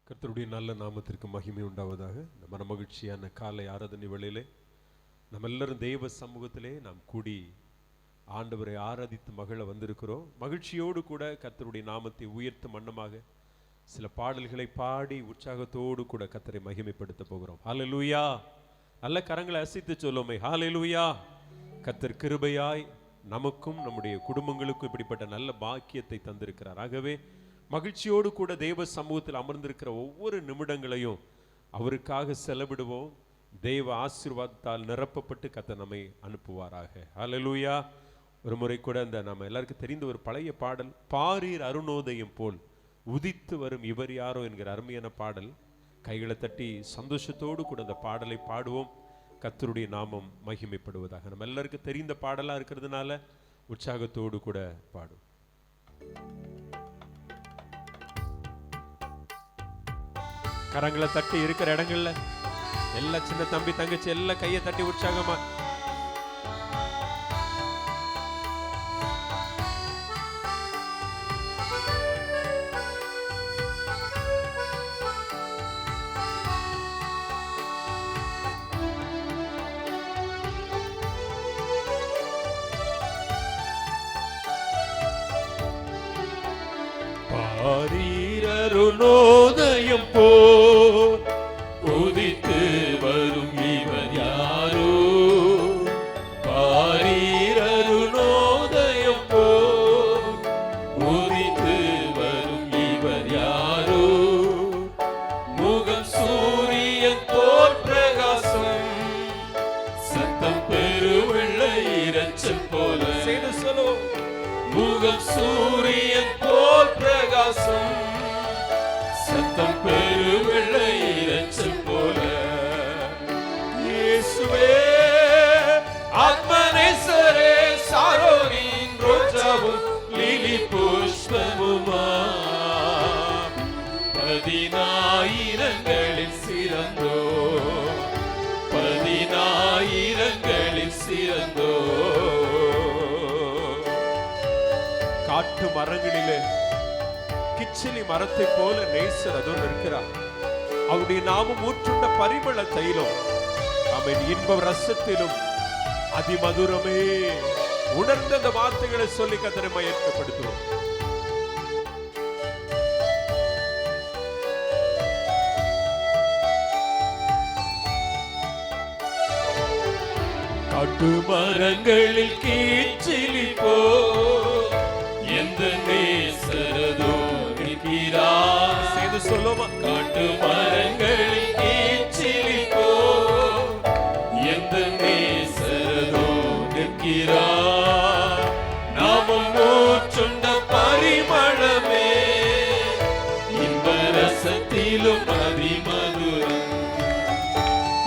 கர்த்தருடைய நல்ல நாமத்திற்கு மகிமை உண்டாவதாக. இந்த மனமகிழ்ச்சியான காலை ஆராதனை வேளையிலே நம்ம எல்லாரும் தெய்வ சமூகத்திலே நாம் கூடி ஆண்டவரை ஆராதித்து மகிழ வந்திருக்கிறோம். மகிழ்ச்சியோடு கூட கர்த்தருடைய நாமத்தை உயர்த்தும் வண்ணமாக சில பாடல்களை பாடி உற்சாகத்தோடு கூட கர்த்தரை மகிமைப்படுத்த போகிறோம். ஹல்லேலூயா! நல்ல கரங்களை அசைத்து சொல்லுமே, ஹல்லேலூயா! கர்த்தர் கிருபையாய் நமக்கும் நம்முடைய குடும்பங்களுக்கும் இப்படிப்பட்ட நல்ல பாக்கியத்தை தந்திருக்கிறார். ஆகவே மகிழ்ச்சியோடு கூட தேவ சமூகத்தில் அமர்ந்திருக்கிற ஒவ்வொரு நிமிடங்களையும் அவருக்காக செலவிடுவோம். தெய்வ ஆசீர்வாதத்தால் நிரப்பப்பட்டு கர்த்தர் நம்மை அனுப்புவாராக. ஹல்லேலூயா! ஒரு முறை கூட இந்த நம்ம எல்லாருக்கும் தெரிந்த ஒரு பழைய பாடல், பாரீர் அருணோதயம் போல் உதித்து வரும் இவர் யாரோ என்கிற அருமையான பாடல். கைகளை தட்டி சந்தோஷத்தோடு கூட அந்த பாடலை பாடுவோம். கர்த்தருடைய நாமம் மகிமைப்படுவதாக. நம்ம எல்லாருக்கும் தெரிந்த பாடலா இருக்கிறதுனால உற்சாகத்தோடு கூட பாடுவோம். கரங்களை தட்டி இருக்கிற இடங்கள்ல எல்லா சின்ன தம்பி தங்கச்சி எல்லாம் கையை தட்டி உற்சாகமா அருணோதயம் போல் உதித்து வரும் இவர் யாரோ, பாரீர் அருணோதயம் போல் உதித்து வரும் இவர் யாரோ, முகம் சூரியன் போல் பிரகாசம், சத்தம் பெருவெள்ளை இரைச்சல் போல, முகம் சூரியன் போல் பிரகாசம், சத்தம் பெருவெள்ளை இரைச்சல் போல, இயேசுவே ஆத்மநேசரே சாரோனின் ரோஜாவும் லிலி புஷ்பமுமா, பதினாயிரங்களில் சிறந்தோ, பதினாயிரங்களில் சிறந்தோ. காட்டு மரங்களிலே கிச்சிலி மரத்தை போல நேசர் அதோடு இருக்கிறார். அவருடைய நாமம் ஊற்றுண்ட பரிமள தைலம், அவன் இன்ப ரசத்திலும் அதிமதுரமே. உணர்ந்த அந்த வார்த்தைகளை சொல்லி கர்த்தரை மகிமைப்படுத்துவோம். காட்டு மரங்களில் கிச்சிலி போ எந்த நேசரதோ இருக்கிறார். செய்து சொல்லுமா, காட்டு மரங்களில் கிச்சிலி போ எந்த நேசரதோ நிற்கிறார். நாமும் ஊற்றுண்ட பரிமளமே, இன்ப ரசத்திலும் அதிமதுரம்,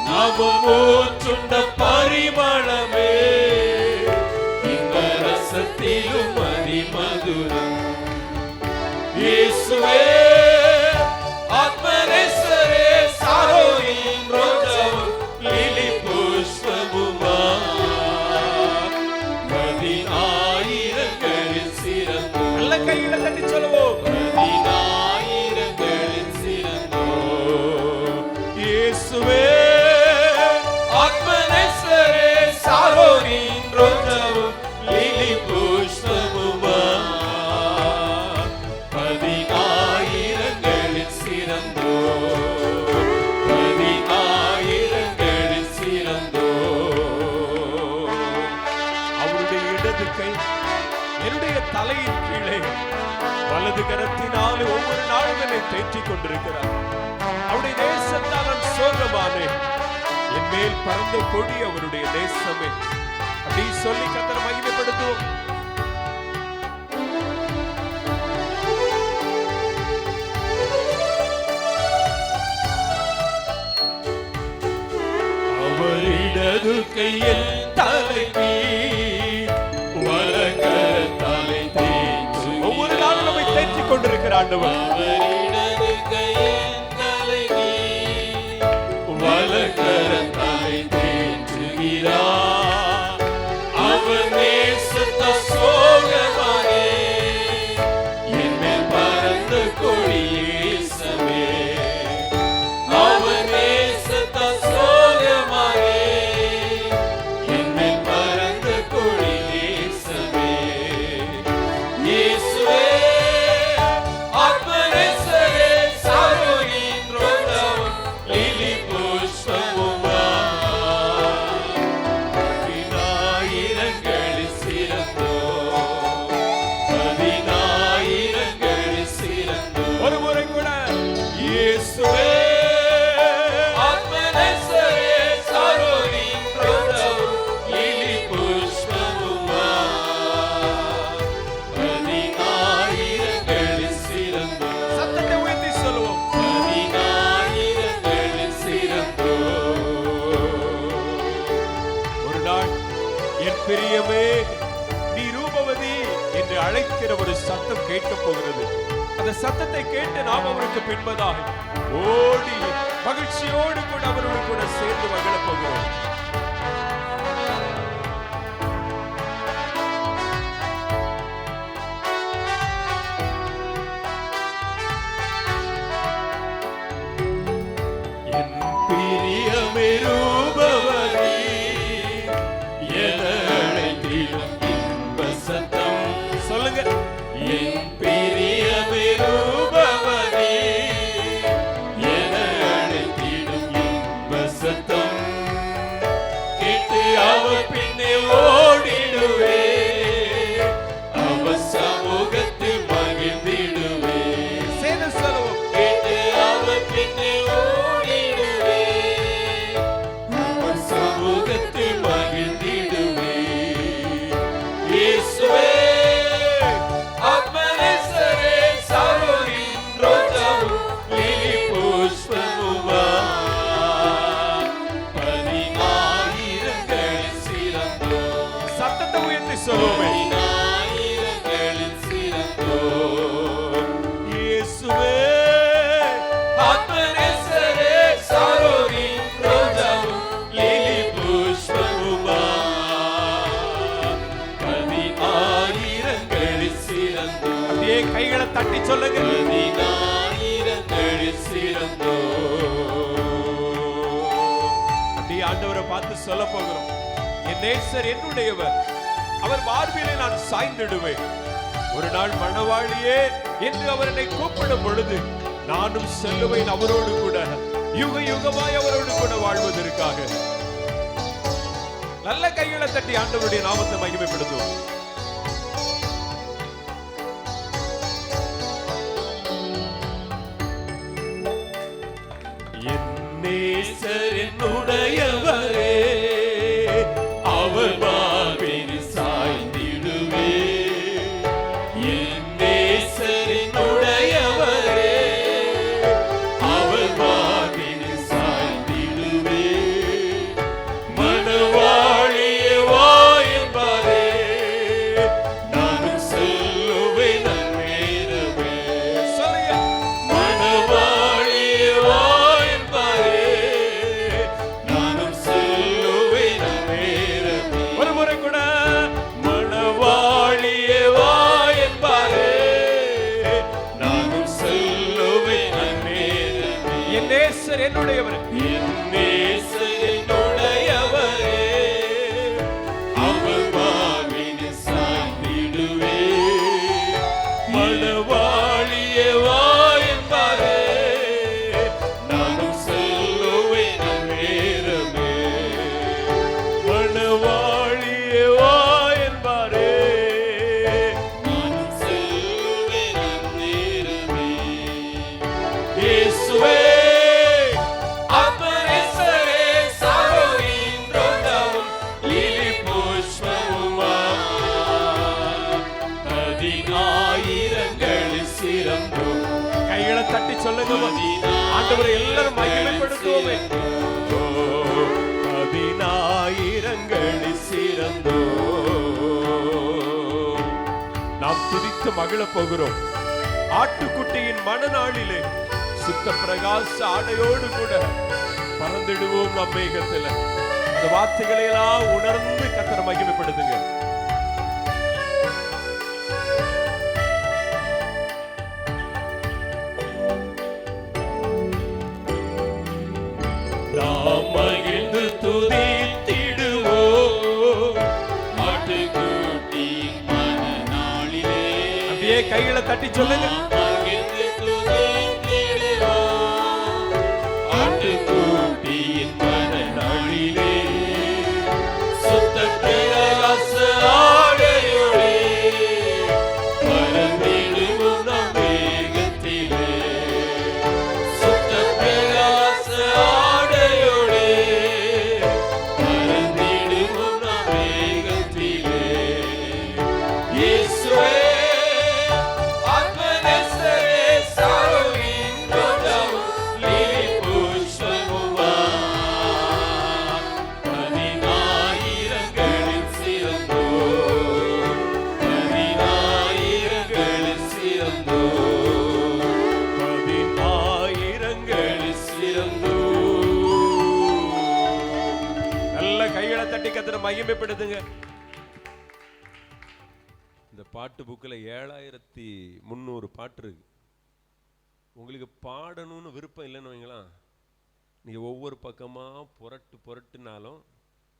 நாமும் ஊற்றுண்ட பரிமளமே, இன்ப ரசத்திலும் அதிமதுரம். இயேசுவே ஆத்மநேசரே சாரோனின் ரோஜாவும் லிலி புஷ்பமுமா, பதினாயிரங்களில் சிறந்தோ. நல்ல கையில தட்டி சொல்லுவோம், பதினாயிரங்களில் சிறந்தோ. இயேசுவே ஆத்மநேசரே சாரோனின் ரோஜாவும் லிலி புஷ்பமுமா, பதினாயிரங்களில் சிறந்தோ, பதினாயிரங்களில் சிறந்தோ. அவருடைய இடது கை என்னுடைய தலையின் கீழே வலது கரத்தினால் ஒவ்வொரு நாளும் என்னை தேற்றிக் கொண்டிருக்கிறார். அவருடைய தேசத்தால் நான் சோகமானேன், என் மேல் பறந்த கொடி அவருடைய தேசமே. அப்படி சொல்லி கர்த்தரை மகிமைப்படுத்துவோம். அவரிடது கையில் தலைவி வலக்கரத்தாலே தேற்றி, ஒவ்வொரு நாளும் நம்மை தேற்றிக் கொண்டிருக்கிற ஆண்டவர். அவரிடது கையில் தலைவி வலக்கரத்தாலே தேற்றுகிறார். அவர் நேசத்த சோகமானே, என்னை பறந்த கொடியேசமே. அழைக்கிற ஒரு சத்தம் கேட்க போகிறது. அந்த சத்தத்தை கேட்டு நாம் அவருக்கு பின்பதாக ஓடி மகிழ்ச்சியோடு கூட அவரோடு கூட சேர்ந்து மகிழ போகிறோம். சொல்லுங்க, என் பிரியமே ரூபவதி என அழைத்திடும் இன்ப சத்தம் கேட்டு அவர் பின்னே ஓடிடுவே, அவர் சமூகத்தில் மகிழ்ந்திடுவே. சேர்ந்து சொல்லுவோம், கேட்டு அவர் பின்னே ஓடிடுவே, அவர் சமூகத்தில் மகிழ்ந்திடுவே. இயேசுவே கைகளை தட்டி சொல்லுங்க, அப்படி ஆண்டவரை பார்த்து சொல்ல போகிறோம். என் நேசர் என்னுடையவர், அவர் மார்பிலே நான் சாய்ந்திடுவேன். ஒரு நாள் மணவாளியே என்று அவர் என்னை கூப்பிடும் பொழுது நானும் செல்லுவேன் அவரோடு கூட, யுக யுகமாய் அவரோடு கூட வாழ்வதற்காக. நல்ல கைகளை தட்டி ஆண்டவருடைய நாமத்தை மகிமைப்படுத்துவோம். நேசர் என்னுடையவரே, அவர் மார்பில் சாய்ந்திடுவே. என் நேசர் என்னுடையவரே, அவர் மார்பில் சாய்ந்திடுவே. மணவாழியே வா என்பாரே, நானும் சொல்லுவேன் நன்மேரவே. சொல்லுங்க, மணவாழியே வா என்னுடையவர், என்னுடையவரே, அவர் மார்பில் சாய்ந்திடுவே. மணவாழியே வா என்பாரே, நானும் சொல்லுவேன் நேரமே. மணவாழியே வா என்பாரே, நானும் சொல்லுவேன் நேரமே. இயேசுவே கைகளை தட்டி சொல்லுங்க, ஆண்டவரை எல்லாரும் மகிமைப்படுத்துவோமே. பதினாயிரங்களில் சிறந்தோ நாம் துதித்து மகிழ போகிறோம். ஆட்டுக்குட்டியின் மனநாளிலே சுத்த பிரகாச ஆடையோடு கூட பறந்திடுவோம் நம் மேகத்தில். இந்த வார்த்தைகளை எல்லாம் உணர்ந்து கர்த்தரை மகிமைப்படுத்துங்க. மகிழ்ந்து துதித்திடுவோம் ஆட்டுக்குட்டியின் மனநாளிலே. அப்படியே கைகளை தட்டி சொல்லுங்க, மகிழ்ந்து துதித்திடுவோம் ஆட்டுக்குட்டியின் மனநாளிலே. சுத்த பிரகாச ஆடையோடே பறந்திடுவோம் நம் மேகத்திலே. சுத்த பிரகாச Yes, sir. கத்தரை மகிமைப்படுத்துங்க. இந்த பாட்டு புக்கில் 7300 பாட்டு இருக்கு. உங்களுக்கு பாடணும்னு விருப்பம் இல்லைன்னு வைங்களா, நீங்கள் ஒவ்வொரு பக்கமாக புரட்டுனாலும்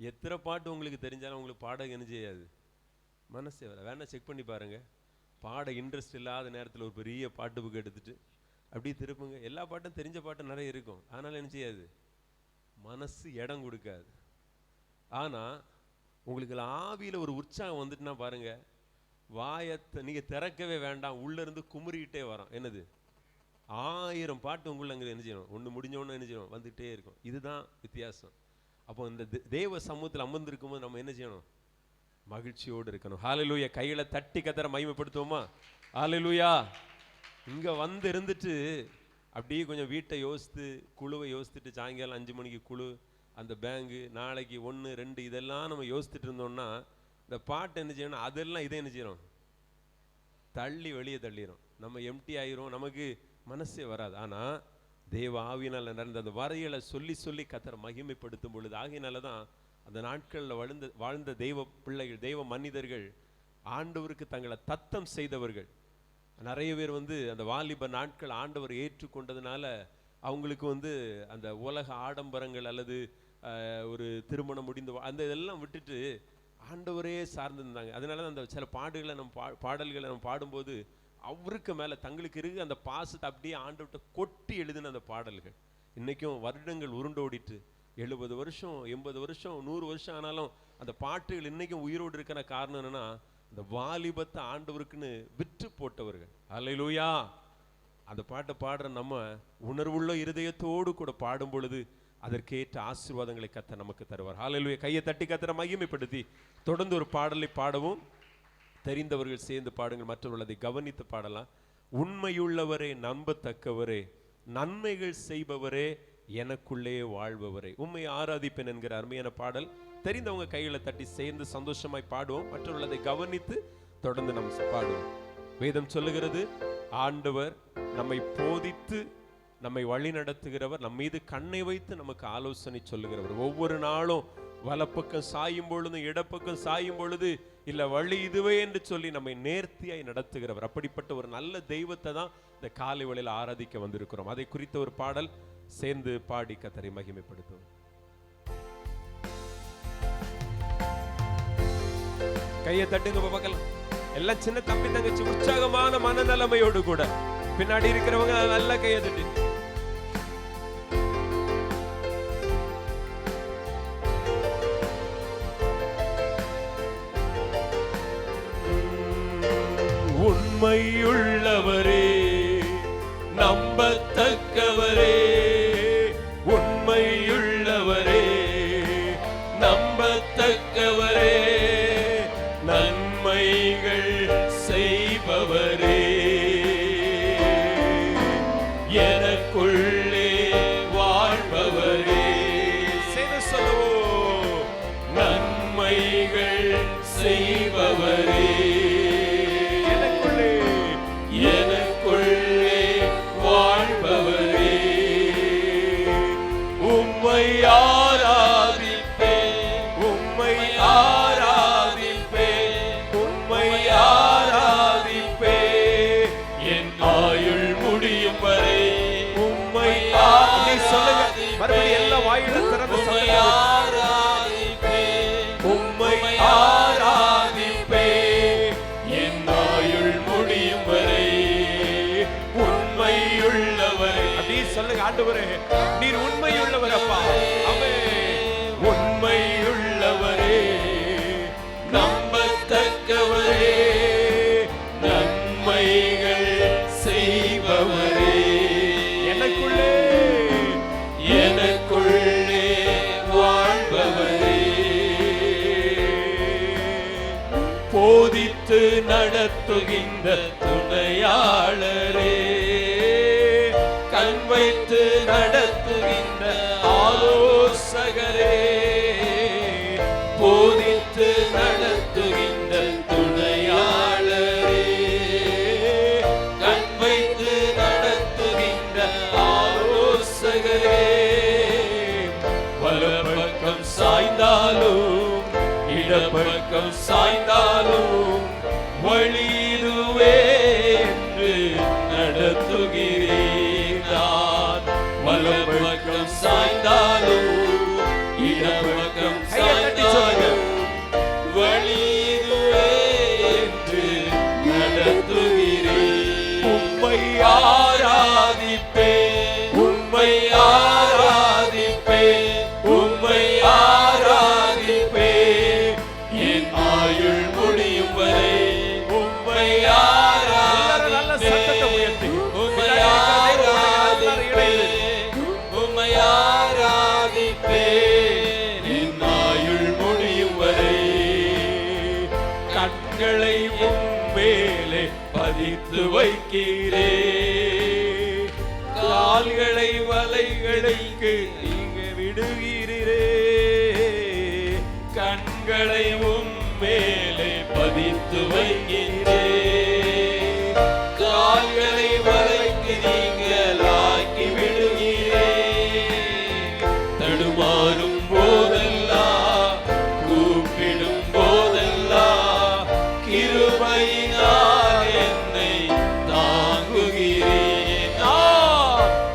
எத்தனை பாட்டு உங்களுக்கு தெரிஞ்சாலும் உங்களுக்கு பாட என்ன செய்யாது, மனசே வர. வேணா செக் பண்ணி பாருங்கள். பாட இன்ட்ரெஸ்ட் இல்லாத நேரத்தில் ஒரு பெரிய பாட்டு புக் எடுத்துட்டு அப்படியே திருப்புங்க. எல்லா பாட்டும் தெரிஞ்ச பாட்டும் நிறைய இருக்கும், அதனால் என்ன செய்யாது, மனசு இடம் கொடுக்காது. ஆனால் உங்களுக்கு ஆவியில் ஒரு உற்சாகம் வந்துட்டுனா பாருங்க, வாயத்தை நீங்கள் திறக்கவே வேண்டாம், உள்ளேருந்து குமுறிக்கிட்டே வரோம். என்னது, 1000 பாட்டு உங்களை அங்கே என்ன செய்யணும், ஒன்று முடிஞ்சோன்னு என்ன செய்யணும், வந்துகிட்டே இருக்கும். இதுதான் வித்தியாசம். அப்போ இந்த தேவ சமூகத்தில் அமர்ந்திருக்கும் போது நம்ம என்ன செய்யணும், மகிழ்ச்சியோடு இருக்கணும். ஹல்லேலூயா. கைகளை தட்டி கத்தரை மகிமைப்படுத்துவோமா? ஹல்லேலூயா. இங்கே வந்து இருந்துட்டு அப்படியே கொஞ்சம் வீட்டை யோசித்து குழுவை யோசித்துட்டு சாயங்காலம் 5 மணிக்கு குழு, அந்த பேங்கு, நாளைக்கு 1 2 இதெல்லாம் நம்ம யோசித்துட்டு இருந்தோம்னா இந்த பாட்டு என்ன செய்யணும், அதெல்லாம் இதை என்ன செய்யணும், தள்ளி வெளியே தள்ளிடும். நம்ம எம்டி ஆயிரும், நமக்கு மனசே வராது. ஆனால் தேவ ஆவியினால் நடந்த அந்த வரைகளை சொல்லி சொல்லி கத்தரை மகிமைப்படுத்தும் பொழுது, ஆகியனால தான் அந்த நாட்களில் வாழ்ந்த தெய்வ பிள்ளைகள், தெய்வ மனிதர்கள், ஆண்டவருக்கு தங்களை தத்தம் செய்தவர்கள் நிறைய பேர் அந்த வாலிப நாட்கள் ஆண்டவர் ஏற்றுக்கொண்டதுனால அவங்களுக்கு அந்த உலக ஆடம்பரங்கள் அல்லது ஒரு திருமணம் முடிந்த அந்த இதெல்லாம் விட்டுட்டு ஆண்டவரே சார்ந்திருந்தாங்க. அதனால தான் அந்த சில பாடல்களை நம்ம பாடும்போது அவருக்கு மேலே தங்களுக்கு இருக்கு அந்த பாசத்தை அப்படியே ஆண்டவர்கிட்ட கொட்டி எழுதின அந்த பாடல்கள் இன்றைக்கும் வருடங்கள் உருண்டோடிட்டு 70 வருஷம் 80 வருஷம் 100 வருஷம் ஆனாலும் அந்த பாட்டுகள் இன்றைக்கும் உயிரோடு இருக்கிற காரணம் என்னன்னா, அந்த வாலிபத்தை ஆண்டவருக்குன்னு விற்று போட்டவர்கள். அல்லேலூயா. அந்த பாட்டை பாடுற நம்ம உணர்வுள்ள இருதயத்தோடு கூட பாடும் பொழுது அதற்கேற்ற ஆசீர்வாதங்களை கர்த்தர் நமக்கு தருவார். அல்லேலூயா. கையை தட்டி கர்த்தரை மகிமைப்படுத்தி தொடர்ந்து ஒரு பாடலை பாடவும். தெரிந்தவர்கள் சேர்ந்து பாடுங்கள், மற்றவர்கள் அதை கவனித்து பாடலாம். உண்மையுள்ளவரே, நம்பத்தக்கவரே, நன்மைகள் செய்பவரே, எனக்குள்ளே வாழ்பவரே, உம்மை ஆராதிப்பேன் என்கிற அருமையான பாடல். தெரிந்தவங்க கைகளை தட்டி சேர்ந்து சந்தோஷமாய் பாடுவோம். மற்றவர்கள் அதை கவனித்து தொடர்ந்து நம்ம பாடுவோம். வேதம் சொல்லுகிறது, ஆண்டவர் நம்மை போதித்து நம்மை வழி நடத்துகிறவர், நம் மீது கண்ணை வைத்து நமக்கு ஆலோசனை சொல்லுகிறவர். ஒவ்வொரு நாளும் வலப்பக்கம் சாயும் பொழுதும் இடப்பக்கம் சாயும் பொழுது இல்ல வழி இதுவே என்று சொல்லி நம்மை நேர்த்தியாய் நடத்துகிறவர். அப்படிப்பட்ட ஒரு நல்ல தெய்வத்தை தான் இந்த காலை வேளையில் ஆராதிக்க வந்திருக்கிறோம். அதை குறித்த ஒரு பாடல் சேர்ந்து பாடி கர்த்தரை மகிமைப்படுத்துவோம். கையை தட்டுங்க பார்க்கலாம். எல்லாம் சின்ன தம்பி தங்கச்சி உற்சாகமான மனநலமையோடு கூட பின்னாடி இருக்கிறவங்க நல்ல கையை தட்டி. உண்மையுள்ளவரே, நம்பத்தக்கவரே, உண்மையுள்ளவரே, நம்பத்தக்கவரே, நன்மைகள் செய்பவரே, எனக்குள்ளே வாழ்பவரே. செய்து சொல்லுவோம். நன்மைகள் செய்பவரே, எனக்குள்ளே வாழ்பவரே, உம்மை ஆராதிப்பேன், உம்மை ஆராதிப்பேன், உம்மை ஆராதிப்பேன், என் ஆயுள் முடியும் வரை உம்மை சொல்லுங்க. மறுபடியும் எல்லா வாயிலும் திறந்து ஆராதிப்பேன், உம்மை ஆராதிப்பேன், என் ஆயுள் முடியும் வரை உண்மையுள்ளவரே. அப்படி சொல்லுங்க. ஆண்டவரே, நீர் உண்மையுள்ளவர் அப்பா. ஆமென். உண்மையுள்ளவரே, நம்பத்தக்கவரே, நன்மைகள் செய்பவரே, எனக்குள்ளே எனக்குள்ளே வாழ்பவரே, போதித்து நடத்துகின்ற துணையாளரே, கண் வைத்து நடத்துகின்ற ஆலோசகரே, போதித்து நடத்துகின்ற துணையாளரே, கண் வைத்து நடத்துகின்ற ஆலோசகரே, வலப்பக்கம் சாய்ந்தாலும் பக்கம் சாய்ந்தாலும் வழியிடுவே என்று நடத்துகிறேன். நான் வலப்பக்கம் சாய்ந்தாலும் இடப்பக்கம் சாய்ந்தாலும் வழியிடுவே என்று நடத்துகிறேன். உம்மை ஆராதிப்பேன், உம்மை ஆராதிப்பேன், உம்மை ஆராதிப்பேன் என் ஆயுள் முடியும் வரை. உம்மை ஆராதிப்பேன், உம்மை ஆராதிப்பேன், உம்மை ஆராதிப்பேன் என் ஆயுள் முடியும் வரை. கண்களை உம்மேலே பதித்து வைக்கிறேன், கால்களை வலைகளுக்கு நீங்க விடுகிறீரே. கண்களை உம்மேலே பதித்து வைக்கிறேன், கால்களை வலைக்கு நீங்களாக்கி விடுகிறேன். தடுமாறும் போதெல்லாம் கூப்பிடும் போதெல்லாம் கிருபையினால் என்னை தாங்குகிறேன்.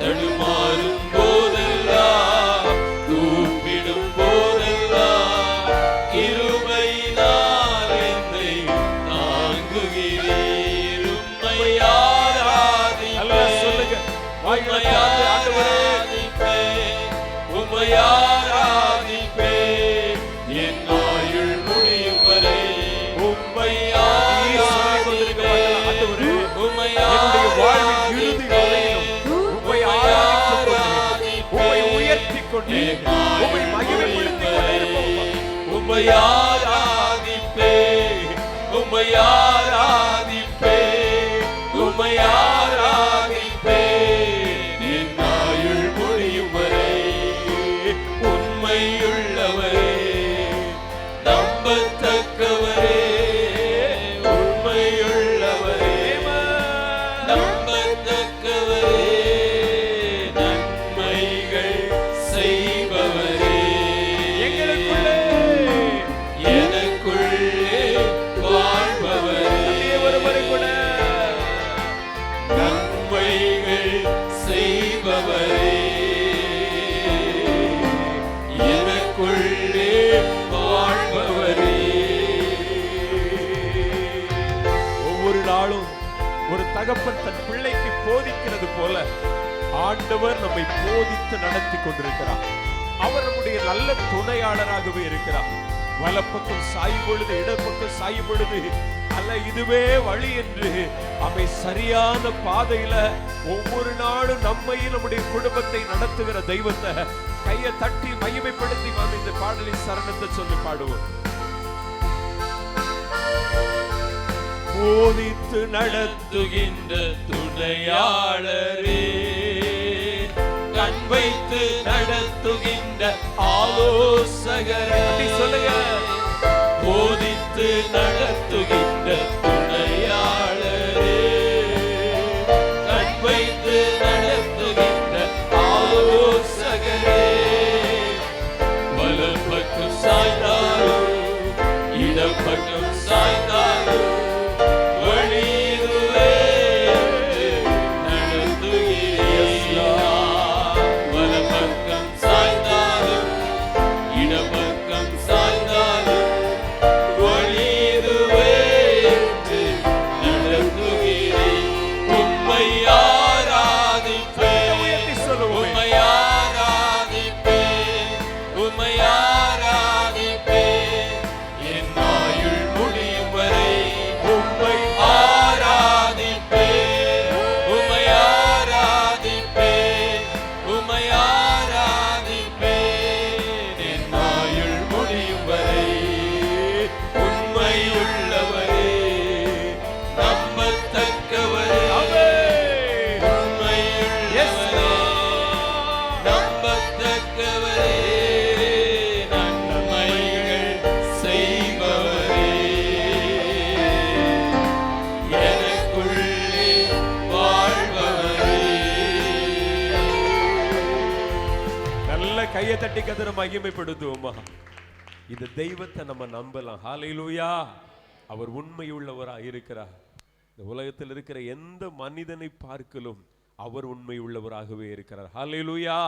தடுமாறும் போதெல்லாம் கூப்பிடும் போதெல்லாம் கிருபையினால் என்னை தாங்குகிறேன். உம்மை ஆராதிப்பேன், உம்மை ஆராதிப்பேன், உம்மை ஆராதிப்பேன் என் ஆயுள் முடியும் வரை. உம்மை ஆராதிப்பேன், உம்மை ஆராதிப்பேன், உம்மை ஆராதித்துக் உம்மை உயர்த்திக் கொண்டே உம்மை மகிமைப்படுத்திக் கொண்டிருப்போம். உம்மை ஆராதிப்பேன், உம்மை ஆராதிப்பேன், உம்மை ஆராதிப்பேன் என் ஆயுள் முடியும் வரை. உண்மையுள்ளவரே, நம்பத்தக்கவரே, உண்மையுள்ளவரே, நம்பத்தக்கவரே, நன்மைகள் செய்பவரே, எங்களுக்குள்ளே எனக்குள்ளே வாழ்பவரே, ஒருவரை கூட நன்மைகள் செய்பவரே, எனக்குள்ளே வாழ்பவரே. ஒவ்வொரு நாளும் ஒரு தகப்பன் தன் பிள்ளைக்கு போதிக்கிறது போல ஆண்டவர் நம்மை போதித்து நடத்தி கொண்டிருக்கிறார். அவர் நம்முடைய நல்ல துணையாளராகவே இருக்கிறார். வலப்பக்கம் சாயும் பொழுது இடப்பக்கம் சாயும் பொழுது அல்ல இதுவே வழி என்று அவை சரியான பாதையில ஒவ்வொரு நாளும் நம்மையும் நம்முடைய குடும்பத்தை நடத்துகிற தெய்வத்தை கையை தட்டி மகிமைப்படுத்தி நாம் இந்த பாடலின் சரணத்தை சொல்லி பாடுவோம். போதித்து நடத்துகின்ற துணையாளரே, கண் வைத்து நடத்துகின்ற ஆலோசகரே, சொல்லுங்க. போதித்து நடத்துகின்ற துணையாளரே, கண் வைத்து நடத்துகின்ற ஆலோசகரே, வலப்பக்கம் சாய்ந்தாலும் இடப்பக்கம் சாய்ந்தாலும் வழியிடுவே என்று நடத்துகிறேன். வலப்பக்கம் சாய்ந்தாலும் இடப்பக்கம் சாய்ந்தாலும் வழியிடுவே என்று நடத்துகிறேன். உம்மை ஆராதிப்பேன், உம்மை ஆராதிப்பேன், உம்மை ஆராதிப்பேன் என் ஆயுள் முடியும் வரை. உம்மை ஆராதிப்பேன், உம்மை ஆராதிப்பேன், உம்மை ஆராதிப்பேன் என் ஆயுள் முடியும் வரை. உண்மையுள்ளவரே, நம்பத்தக்கவரே, உண்மையுள்ளவரே, நம்பத்தக்கவரே, நன்மைகள் செய்பவரே, எனக்குள்ளே வாழ்பவரே. நல்ல கையை தட்டி கதற மகிமைப்படுத்துவோமா. இந்த தெய்வத்தை நம்ம நம்பலாம். ஹல்லேலூயா. அவர் உண்மையுள்ளவரா இருக்கிறார். இந்த உலகத்தில் இருக்கிற எந்த மனிதனை பார்க்கலும் அவர் உண்மையுள்ளவராகவே இருக்கிறார். ஹல்லேலூயா.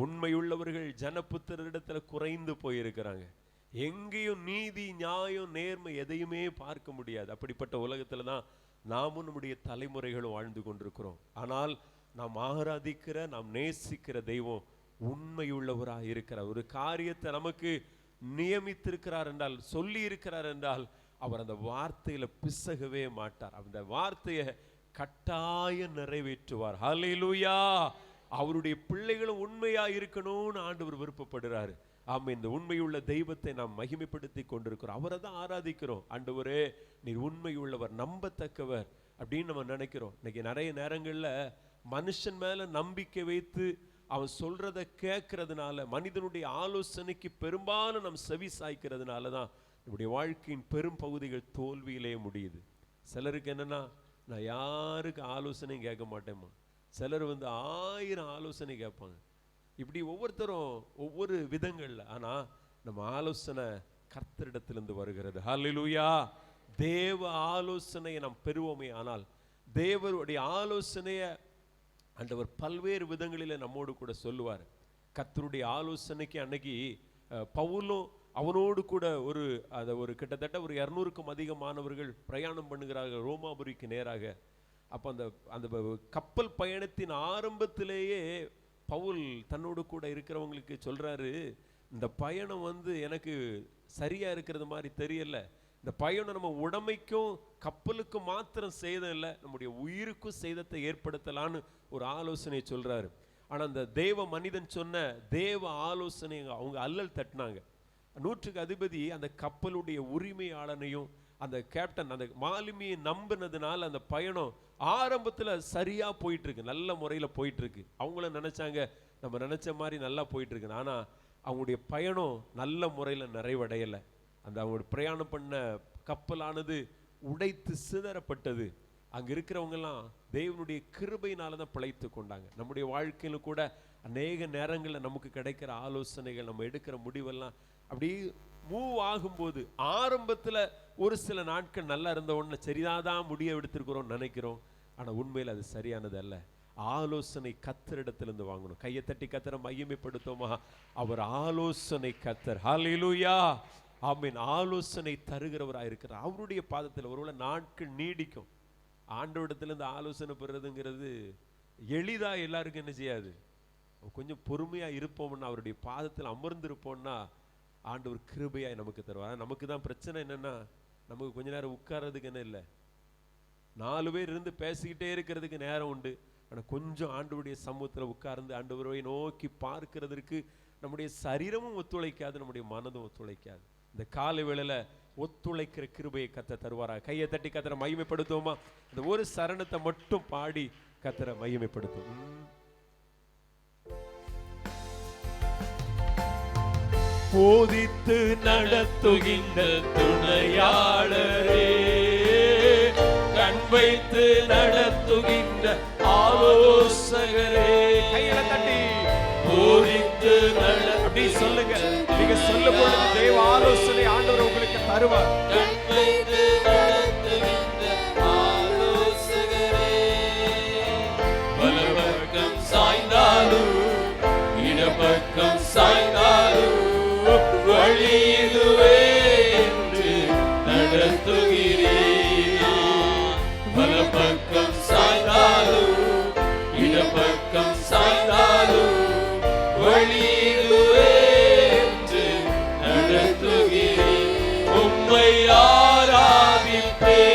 உண்மையுள்ளவர்கள் ஜனபுத்திரரிடத்துல குறைந்து போயிருக்கிறாங்க. எங்கேயும் நீதி, நியாயம், நேர்மை எதையுமே பார்க்க முடியாது. அப்படிப்பட்ட உலகத்துல தான் நாமும் நம்முடைய தலைமுறைகளும் வாழ்ந்து கொண்டிருக்கிறோம். ஆனால் நாம் ஆராதிக்கிற, நாம் நேசிக்கிற தெய்வம் உண்மையுள்ளவராக இருக்கிறார். ஒரு காரியத்தை நமக்கு நியமித்திருக்கிறார் என்றால், சொல்லி இருக்கிறார் என்றால், அவர் அந்த வார்த்தையில பிசகவே மாட்டார். அந்த வார்த்தையை கட்டாயம் நிறைவேற்றுவார். ஹல்லேலூயா. அவருடைய பிள்ளைகளும் உண்மையா இருக்கணும்னு ஆண்டவர் விருப்பப்படுறாரு. ஆமா, இந்த உண்மையுள்ள தெய்வத்தை நாம் மகிமைப்படுத்தி கொண்டிருக்கிறோம். அவரை தான் ஆராதிக்கிறோம். ஆண்டவரே, நீர் உண்மையுள்ளவர், நம்பத்தக்கவர் அப்படின்னு நம்ம நினைக்கிறோம். இன்னைக்கு நிறைய நேரங்கள்ல மனுஷன் மேல நம்பிக்கை வைத்து அவன் சொல்றத கேட்கறதுனால, மனிதனுடைய ஆலோசனைக்கு பெரும்பாலும் நம் செவி சாய்க்கிறதுனால தான் நம்முடைய வாழ்க்கையின் பெரும் பகுதிகள் தோல்வியிலே முடியுது. சிலருக்கு என்னன்னா, நான் யாருக்கு ஆலோசனையும் கேட்க மாட்டேம்மா. சிலர் 1000 ஆலோசனை கேட்பாங்க. இப்படி ஒவ்வொருத்தரும் ஒவ்வொரு விதங்கள்ல. ஆனா நம்ம ஆலோசனை கர்த்தரிடத்திலிருந்து வருகிறது. ஹல்லேலூயா. தேவ ஆலோசனையை நாம் பெறுவோமே ஆனால், தேவருடைய ஆலோசனையை ஆண்டவர் பல்வேறு விதங்களில் நம்மோடு கூட சொல்லுவார். கர்த்தருடைய ஆலோசனைக்கு அன்னைக்கு பவுலும் அவனோடு கூட ஒரு கிட்டத்தட்ட ஒரு 200க்கும் அதிகமானவர்கள் பிரயாணம் பண்ணுகிறார்கள் ரோமாபுரிக்கு நேராக. அப்போ அந்த கப்பல் பயணத்தின் ஆரம்பத்திலேயே பவுல் தன்னோடு கூட இருக்கிறவங்களுக்கு சொல்றாரு, இந்த பயணம் எனக்கு சரியா இருக்கிறது மாதிரி தெரியல. இந்த பயணம் நம்ம உடமைக்கும் கப்பலுக்கும் மாத்திரம் சேதம் இல்லை, நம்முடைய உயிருக்கும் சேதத்தை ஏற்படுத்தலான்னு ஒரு ஆலோசனை சொல்றாரு. ஆனா அந்த தேவ மனிதன் சொன்ன தேவ ஆலோசனை அவங்க அல்லல் தட்டினாங்க. 100க்கு அதிபதி அந்த கப்பலுடைய உரிமையாளனையும் அந்த கேப்டன் அந்த மாலுமியை நம்பினதுனால அந்த பயணம் ஆரம்பத்துல சரியா போயிட்டு இருக்கு, நல்ல முறையில போயிட்டு இருக்கு. அவங்கள நினைச்சாங்க நம்ம நினைச்ச மாதிரி நல்லா போயிட்டு இருக்கு. ஆனா அவங்களுடைய பயணம் நல்ல முறையில நிறைவடையலை. அந்த அவங்க பிரயாணம் பண்ண கப்பலானது உடைத்து சிதறப்பட்டது. அங்க இருக்கிறவங்க எல்லாம் தேவனுடைய கிருபையினால தான் பிழைத்து கொண்டாங்க. நம்முடைய வாழ்க்கையில கூட அநேக நேரங்களில் நமக்கு கிடைக்கிற ஆலோசனைகள், நம்ம எடுக்கிற முடிவெல்லாம் அப்படி மூவ் ஆகும்போது ஆரம்பத்துல ஒரு சில நாட்கள் நல்லா இருந்த உடனே சரிதான் முடிய எடுத்திருக்கிறோம் நினைக்கிறோம். ஆனா உண்மையில் அது சரியானது அல்ல. ஆலோசனை கர்த்தரிடத்திலிருந்து வாங்கணும். கையை தட்டி கர்த்தரை மகிமைப்படுத்துவோமா? அவர் ஆலோசனை கர்த்தர். ஹல்லேலூயா. ஆமென். ஆலோசனை தருகிறவராக இருக்கிறார். அவருடைய பாதத்தில் ஒருவேளை நாட்கள் நீடிக்கும். ஆண்டவரிடத்திலிருந்து ஆலோசனை பெறுறதுங்கிறது எளிதா எல்லாருக்கும் என்ன செய்யாது. கொஞ்சம் பொறுமையா இருப்போம்னா, அவருடைய பாதத்தில் அமர்ந்திருப்போம்னா ஆண்டவர் கிருபையாய் நமக்கு தருவார். நமக்கு தான் பிரச்சனை என்னன்னா, நமக்கு கொஞ்ச நேரம் உட்கார்றதுக்கு என்ன இல்லை, 4 பேர் இருந்து பேசிக்கிட்டே இருக்கிறதுக்கு நேரம் உண்டு. ஆனால் கொஞ்சம் ஆண்டவருடைய சமூகத்தில் உட்கார்ந்து ஆண்டவரை நோக்கி பார்க்கிறதுக்கு நம்முடைய சரீரமும் ஒத்துழைக்காது, நம்முடைய மனதும் ஒத்துழைக்காது. இந்த காலை வேளையில ஒத்துழைக்கிற கிருபையை கர்த்தர் தருவாரா? கையை தட்டி கர்த்தரை மகிமைப்படுத்துவோமா? இந்த ஒரு சரணத்தை மட்டும் பாடி கர்த்தரை மகிமைப்படுத்தும். போதித்து நடத்துகின்ற துணையாளரே, கண் வைத்து நடத்துகின்ற ஆலோசகரே, கையில தட்டி போதித்து அப்படி சொல்லுங்க. நீங்க சொல்லும் பொழுது தேவ ஆலோசனை ஆண்டவர் உங்களுக்கு தருவார். கண் வைத்து நடத்துகின்ற ஆலோசகரே, வலப்பக்கம் சாய்ந்தாலும் இடப்பக்கம் சாய்ந்தாலும் வழி இதுவே என்று நடத்துகிறீர். வலப்பக்கம் சாய்ந்தாலும் இடப்பக்கம் சாய்ந்தாலும் வழி இதுவே என்று நடத்துகிறீர். உம்மை ஆராதிப்பேன்,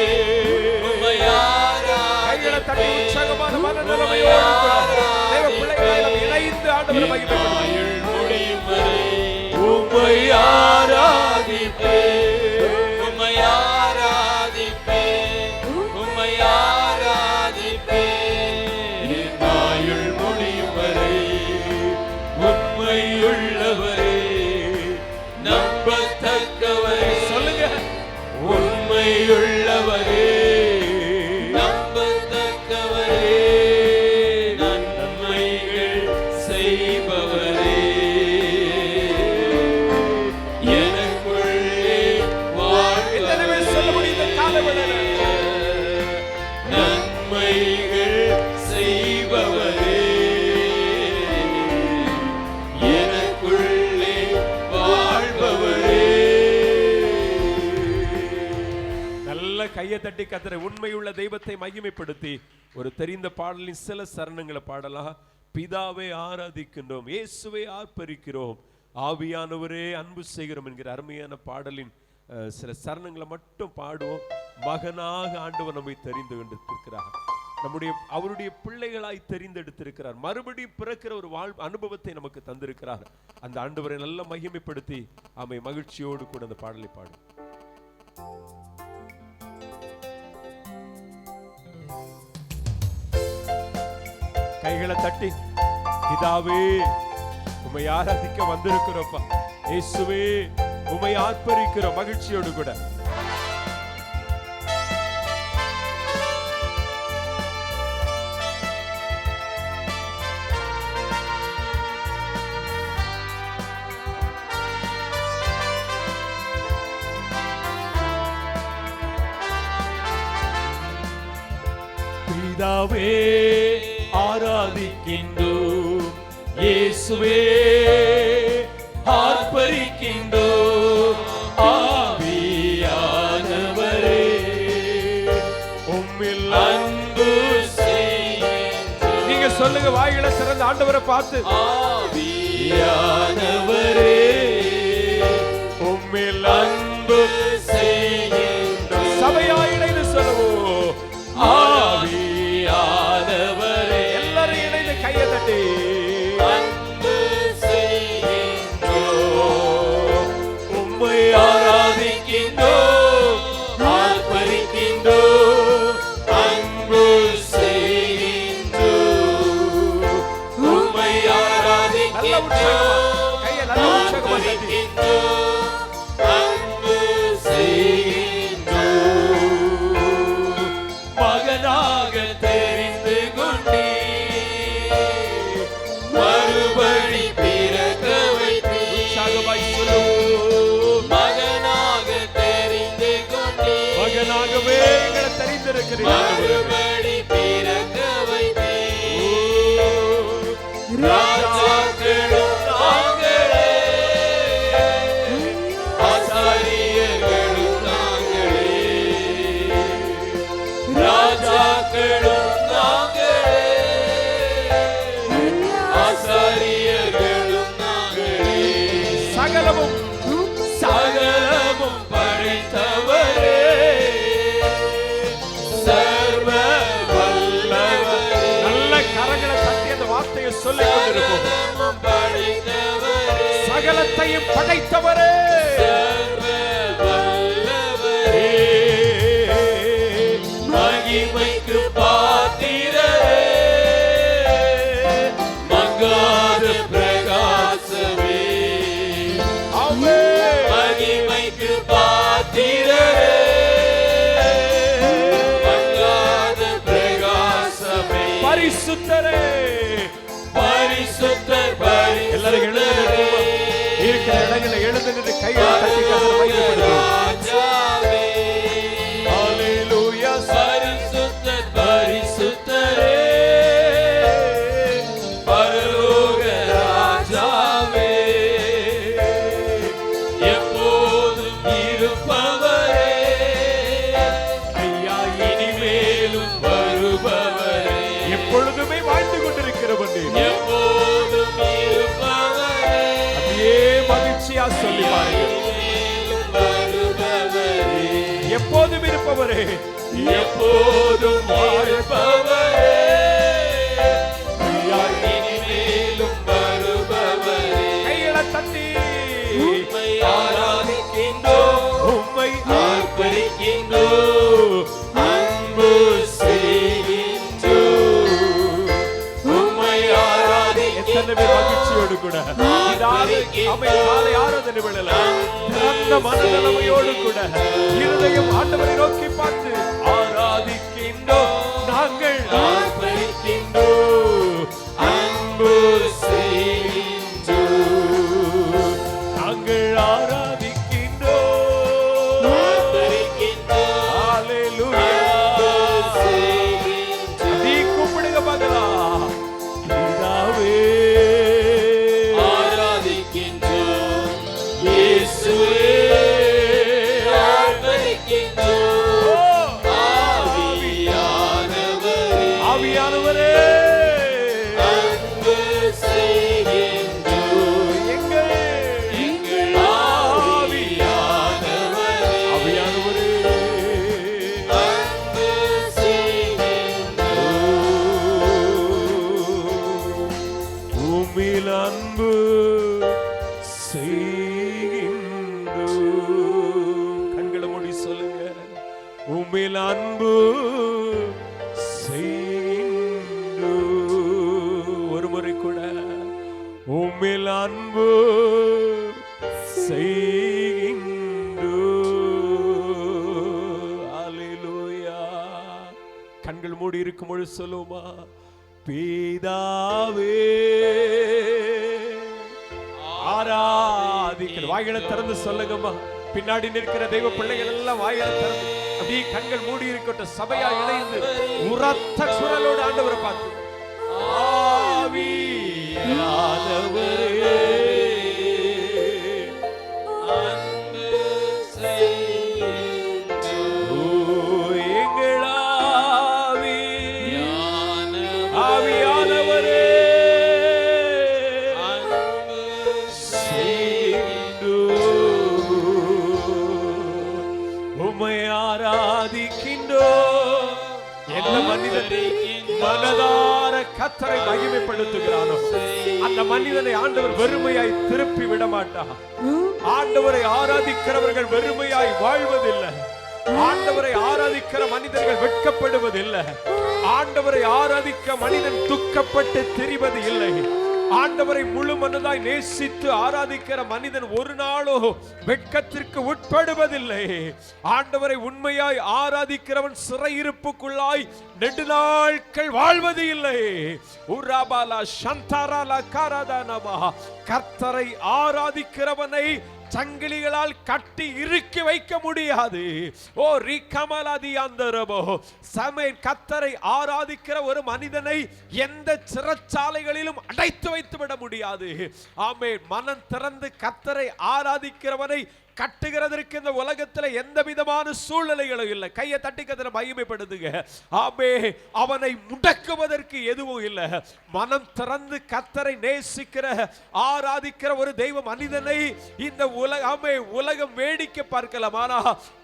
உம்மை ஆராதிப்பேன், உற்சாகமான மனநிலைமையோடு தேவ பிள்ளைகளை நாம் இணைந்து ஆண்டவரை மகிமைப்படுத்துவோம். முடியும் வரை உம்மை ஆராதிப்பேன், உம்மை ஆராதிப்பேன், உம்மை ஆராதிப்பேன். ஆயுள் முடியும் வரை உண்மையுள்ளவரே, நம்பத்தக்கவரே, சொல்லுங்க, உண்மையுள்ளவரே, நம்பத்தக்கவரே, நன்மைகள் செய்பவரே, எனக்கு கையை தட்டி கர்த்தரை உண்மையுள்ள தெய்வத்தை மகிமைப்படுத்தி ஒரு தெரிந்த பாடலின் சில சரணங்களை பாடலாம். பிதாவை ஆராதிக்கின்றோம், இயேசுவை ஆர்ப்பரிக்கிறோம், ஆவியானவரே அன்பு செய்கிறோம் என்கிற அருமையான பாடலின் சில சரணங்களை மட்டும் பாடுவோம். மகனாக ஆண்டவர் நம்மை தெரிந்து கொண்டிருக்கிறார், அவருடைய பிள்ளைகளாய் தெரிந்தெடுத்திருக்கிறார், மறுபடியும் பிறக்கிற ஒரு அனுபவத்தை நமக்கு தந்திருக்கிறார். அந்த ஆண்டவரை நல்ல மகிமைப்படுத்தி ஆமை மகிழ்ச்சியோடு கூட அந்த பாடலை பாடும். கைகளை தட்டி பிதாவே உம்மை ஆராதிக்க வந்திருக்கிறோம்ப்பா, இயேசுவே உம்மை ஆர்ப்பரிக்கிறோம் மகிழ்ச்சியோடு கூட. பிதாவே ஆராதிக்கின்றோம், இயேசுவே ஆர்ப்பரிக்கின்றோம், ஆவியானவரே உம்மில் அன்பு செய்கின்றோம். நீங்க சொல்லுங்க, வாய்களை திறந்து ஆண்டவரை பார்த்து, ஆவியானவரே உம்மில் அன்பு செய்கின்றோம். சபையாய் இணைந்து சொல்லுவோம், ஆவியானவரே. எல்லாரும் இணைந்து கையை தட்டி அன்பு செய்கின்றோம், உம்மை ஆராதிக்கின்றோம், ஆர்ப்பரிக்கின்றோம், அன்பு செய்கின்றோம், உம்மை ஆராதிக்கின்றோம், ஆர்ப்பரிக்கின்றோம், அன்பு செய்கின்றோம். மகனாக தெரிந்து கொண்டே மறுபடி பிறக்க வைத்தே. மகனாக தெரிந்து கொண்டே, மகனாகவே எங்களை தெரிந்திருக்கிறீர்கள், மறுபடி பிறக்க வைத்தே. ராஜாக்களும் நாங்களே, ஆசாரியர்களும் நாங்களே, ராஜாக்களும் நாங்களே, ஆசாரியர்களும் நாங்களே. சகலமும் சகலமும் படைத்தவரே, சர்வ வல்லவரே. நல்ல கரங்களை தட்டி அந்த வார்த்தையை சொல்லிக் கொண்டிருப்போம். சகலத்தையும் படைத்தவரே, சர்வ வல்லவரே, மகிமைக்கு பாத்திரரே, மங்காத பிரகாசமே, மகிமைக்கு பாத்திரரே, மங்காத பிரகாசமே, பரிசுத்தரே, பரிசுத்தர், பரிசுத்தர். எல்லாரும் எழுந்து இருக்கிற இடங்களை எழுந்து நின்று கையை தட்டி ராஜாவே. ஹல்லேலூயா. பரிசுத்தர், பரிசுத்தரே, பரலோக ராஜாவே, எப்போதும் இருப்பவரே, ஐயா இனிமேலும் வருபவரே, எப்பொழுதுமே வாழ்ந்து கொண்டிருக்கிறவன், எப்போதும் இருப்பவரே. அதே மகிழ்ச்சியா சொல்லி பாருங்க, எப்போதும் இருப்பவரே, எப்போதும் வாழ்பவரே, இனிமேலும் வருபவரே. கைகளை தட்டி உம்மை ஆராதிக்கின்றோம், உம்மை ஆர்ப்பரிக்கின்றோம், அன்பு செய்கின்றோம், உம்மை ஆராதிக்கின்றோம். எத்தனை பேர் மகிழ்ச்சியோடு கூட காலை ஆராதனை விடலாம், அந்த மனநிலைமையோடு கூட இருதயம் ஆண்டவரை நோக்கி பார்த்து ஆராதிக்கின்றோம், நாங்கள் ஆர்ப்பரிக்கின்றோம், அன்பு செய்கின்றோம், நாங்கள் ஆராதிக்கின்றோம், ஆர்ப்பரிக்கின்றோம், ஹல்லேலூயா. நீ கூப்பிடுங்க மகளா, பிதாவே ஆராதிக்கின்றோம், இயேசுவே ஆர்ப்பரிக்கின்றோம், ஆவியானவரே அன்பு செய்கின்றோம். எங்கள் எங்கள் ஆவியானவரே ஆவியானவரே அன்பு செய்கின்றோம். உம்மில் அன்பு செய்கின்றோம். கண்களை மூடி சொல்லுங்க. உம்மில் அன்பு செய்கின்றோம். ஒரு முறை கூட உம்மில் அன்பு செய்கின்றோம். அல்லேலூயா. கண்கள் மூடி இருக்கும் பொழுது சொல்லுமா, பிதாவே ஆராதிக்கிற. வாய்களை திறந்து சொல்லுங்கம்மா. பின்னாடி நிற்கிற தெய்வ பிள்ளைகள் எல்லாம் வாய்களை திறந்து அப்படியே கண்கள் மூடி இருக்கட்டும். சபையா இணைந்து உரத்த குரலோடு ஆண்டவரை பார்த்து, ஆவியானவரே அன்பு செய்கின்றோம். ஓ எங்கள் ஆவியானவரே அன்பு உம்மை ஆராதிக்கின்றோம். எந்த மனிதன் மனதார கர்த்தரை மகிமைப்படுத்துகிறானோ அந்த மனிதனை ஆண்டவர் வெறுமையாய் திருப்பி விட மாட்டார். ஆண்டவரை ஆராதிக்கிறவர்கள் வெறுமையாய் வாழ்வதில்லை. ஆண்டவரை ஆராதிக்கிற மனிதர்கள் வெட்கப்படுவதில்லை. ஆண்டவரை ஆராதிக்க மனிதன் துக்கப்பட்டு திரிவது இல்லை. ஆண்டவரை முழு மனதாய் நேசித்து ஆராதிக்கிற மனிதன் ஒரு நாளோ வெட்கத்திற்கு உட்படுவதில்லை. ஆண்டவரை உண்மையாய் ஆராதிக்கிறவன் சிறையிருப்புக்குள்ளாய் நெடுநாட்கள் வாழ்வது இல்லை. உராபாலா சந்தாராலா காராதானமா. கர்த்தரை ஆராதிக்கிறவனை சங்கிலிகளால் கட்டி இறுக்கி வைக்க முடியாது. ஓ ரிகமலதி அந்தரபோ. சமேன் கர்த்தரை ஆராதிக்கிற ஒரு மனிதனை எந்த சிறைச்சாலைகளிலும் அடைத்து வைத்து விட முடியாது. ஆமென். மனம் திறந்து கர்த்தரை ஆராதிக்கிறவனை கட்டுகிறதற்கு இந்த உலகத்துல எந்த விதமான சூழ்நிலைகளும் இல்லை. கையை தட்டி கர்த்தரை மகிமைப்படுத்துங்க. ஆமே. அவனை முடக்குவதற்கு எதுவும் இல்லை. மனம் திறந்து கர்த்தரை நேசிக்கிற ஆராதிக்கிற ஒரு தெய்வ மனிதனை இந்த உலகம் வேடிக்கை பார்க்கலாம். ஆனா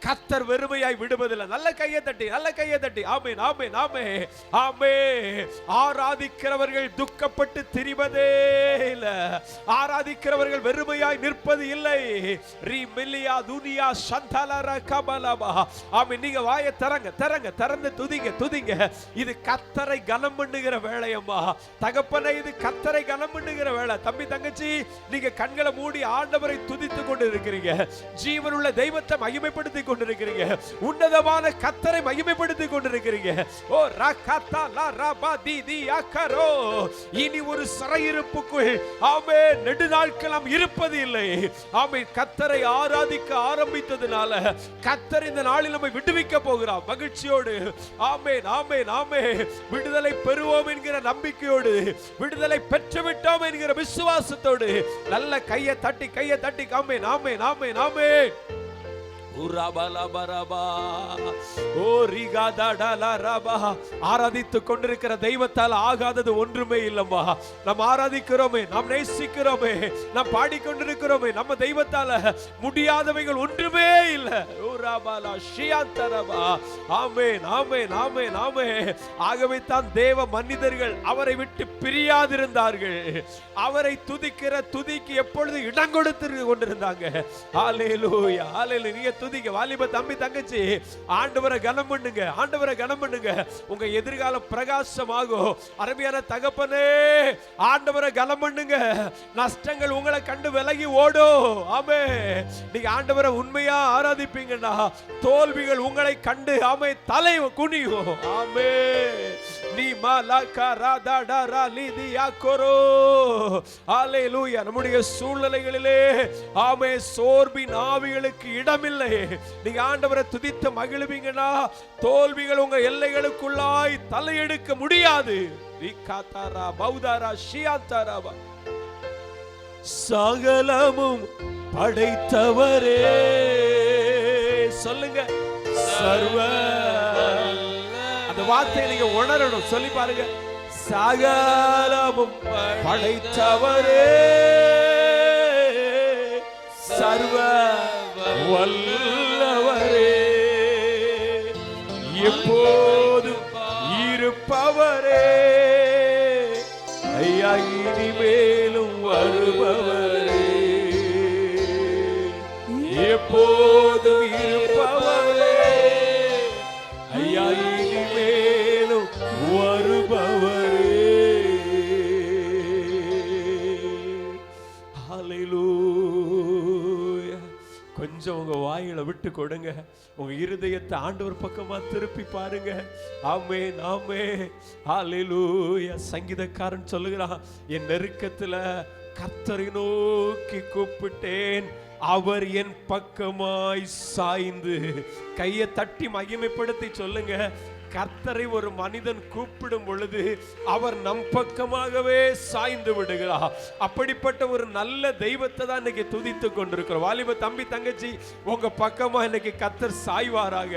கர்த்தர் வெறுமையாய் விடுவதில்லை. நல்ல கையை தட்டி, நல்ல கையை தட்டி. ஆமென், ஆமென், ஆமென், ஆமென். ஆராதிக்கிறவர்கள் துக்கப்பட்டு திரிவதே இல்லை. ஆராதிக்கிறவர்கள் வெறுமையாய் நிற்பது இல்லை. துனியா சந்தலர கபலபா. ஆமென். நீங்க வாயை திறங்க, திறங்க, திறந்து துதிங்க, துதிங்க. இது கர்த்தரை கனம் பண்ணுகிற வேளையம்மா. தகப்பனே, இது கர்த்தரை கனம் பண்ணுகிற வேளை. தம்பி தங்கச்சி, நீங்க கண்களை மூடி ஆண்டவரை துதித்துக் கொண்டு இருக்கிறீங்க. ஜீவனுள்ள தெய்வத்தை மகிமைப்படுத்தி கொண்டிருக்கிறீங்க. உன்னதமான கர்த்தரை மகிமைப்படுத்தி கொண்டிருக்கிறீங்க. ஓ ரகதா லா ரபா தி தி அகரோ. இனி ஒரு சிறையிருப்புக்குள் ஆமென் நெடுநாட்கள் நாம் இருப்பது இல்லை. ஆமென். கர்த்தரை ஆராதிக்க ஆரம்பித்ததுனால கர்த்தர் இந்த நாளில் நம்மை விடுவிக்க போகிறார். மகிழ்ச்சியோடு ஆமென், ஆமென், ஆமென். விடுதலை பெறுவோம் என்கிற நம்பிக்கையோடு, விடுதலை பெற்றுவிட்டோம் என்கிற விசுவாசத்தோடு நல்ல கையை தட்டி, கையை தட்டி. ஆமென், ஆமென், ஆமென், ஆமென். ஆராதித்துக் கொண்டிருக்கிற தெய்வத்தால் ஆகாதது ஒன்றுமே இல்லம்மா. நாம் ஆராதிக்கிறோமே, நாம் நேசிக்கிறோமே, நாம் பாடிக்கொண்டிருக்கிறோமே, நம்ம தெய்வத்தால முடியாதவைகள் ஒன்றுமே இல்லை. ஆகவே தான் தேவ மனிதர்கள் அவரை விட்டு பிரியாதிருந்தார்கள். அவரை துதிக்கிற துதிக்கு எப்பொழுது இடம் கொடுத்து கொண்டிருந்தாங்க. ஹல்லேலூயா, ஹல்லேலூயா. துதிக்க வாலிப தம்பி தங்கச்சி, ஆண்டவரை கனம் பண்ணுங்க, ஆண்டவரை கனம் பண்ணுங்க. உங்க எதிர்காலம் பிரகாசமாகும். அருமையான தகப்பனே, ஆண்டவரை கனம் பண்ணுங்க. நஷ்டங்கள் உங்களை கண்டு விலகி ஓடும். ஆமே. நீங்க ஆண்டவரை உண்மையா ஆராதிப்பீங்கன்னா தோல்விகள் உங்களை கண்டு ஆமே தலை குனியும். ஆமே. நீ ஹல்லேலூயா. நம்முடைய சூழ்நிலைகளிலே ஆமே சோர்வின் ஆவிகளுக்கு இடமில்லை. நீங்க ஆண்டவரை துதித்து மகிழுவீங்கன்னா தோல்விகள் உங்க எல்லைகளுக்குள்ளாய் தலையெடுக்க முடியாது. சகலமும் படைத்தவரே. சொல்லுங்க, சர்வ. அந்த வார்த்தையை நீங்க உணரணும். சொல்லி பாருங்க. சகலமும் படைத்தவரே, சர்வ வல்லவரே, எப்போதும் இருப்பவரே, ஐயா இனிமேலும் வருபவரே, எப்போதும் இருப்பவரே, ஐயா இனிமேலும் வருபவரே. ஹல்லேலூயா. கொஞ்சம் உங்க வாயில விட்டு கொடுங்க, உங்க இருதயத்தை ஆண்டவர் பக்கமா திருப்பி பாருங்க. ஆமென், ஆமென், ஹல்லேலூயா. சங்கீதக்காரன் சொல்லுகிறான், என் நெருக்கத்துல கர்த்தரை நோக்கி கூப்பிட்டேன், அவர் என் பக்கமாய் சாய்ந்து. கையை தட்டி மகிமைப்படுத்தி சொல்லுங்க, கர்த்தரை ஒரு மனிதன் கூப்பிடும் பொழுது அவர் நம் பக்கமாகவே சாய்ந்து விடுகிறார். அப்படிப்பட்ட ஒரு நல்ல தெய்வத்தை தான் இன்னைக்கு துதித்து கொண்டிருக்கிறோம். வாலிப தம்பி தங்கச்சி, உங்க பக்கமா இன்னைக்கு கர்த்தர் சாய்வாராக,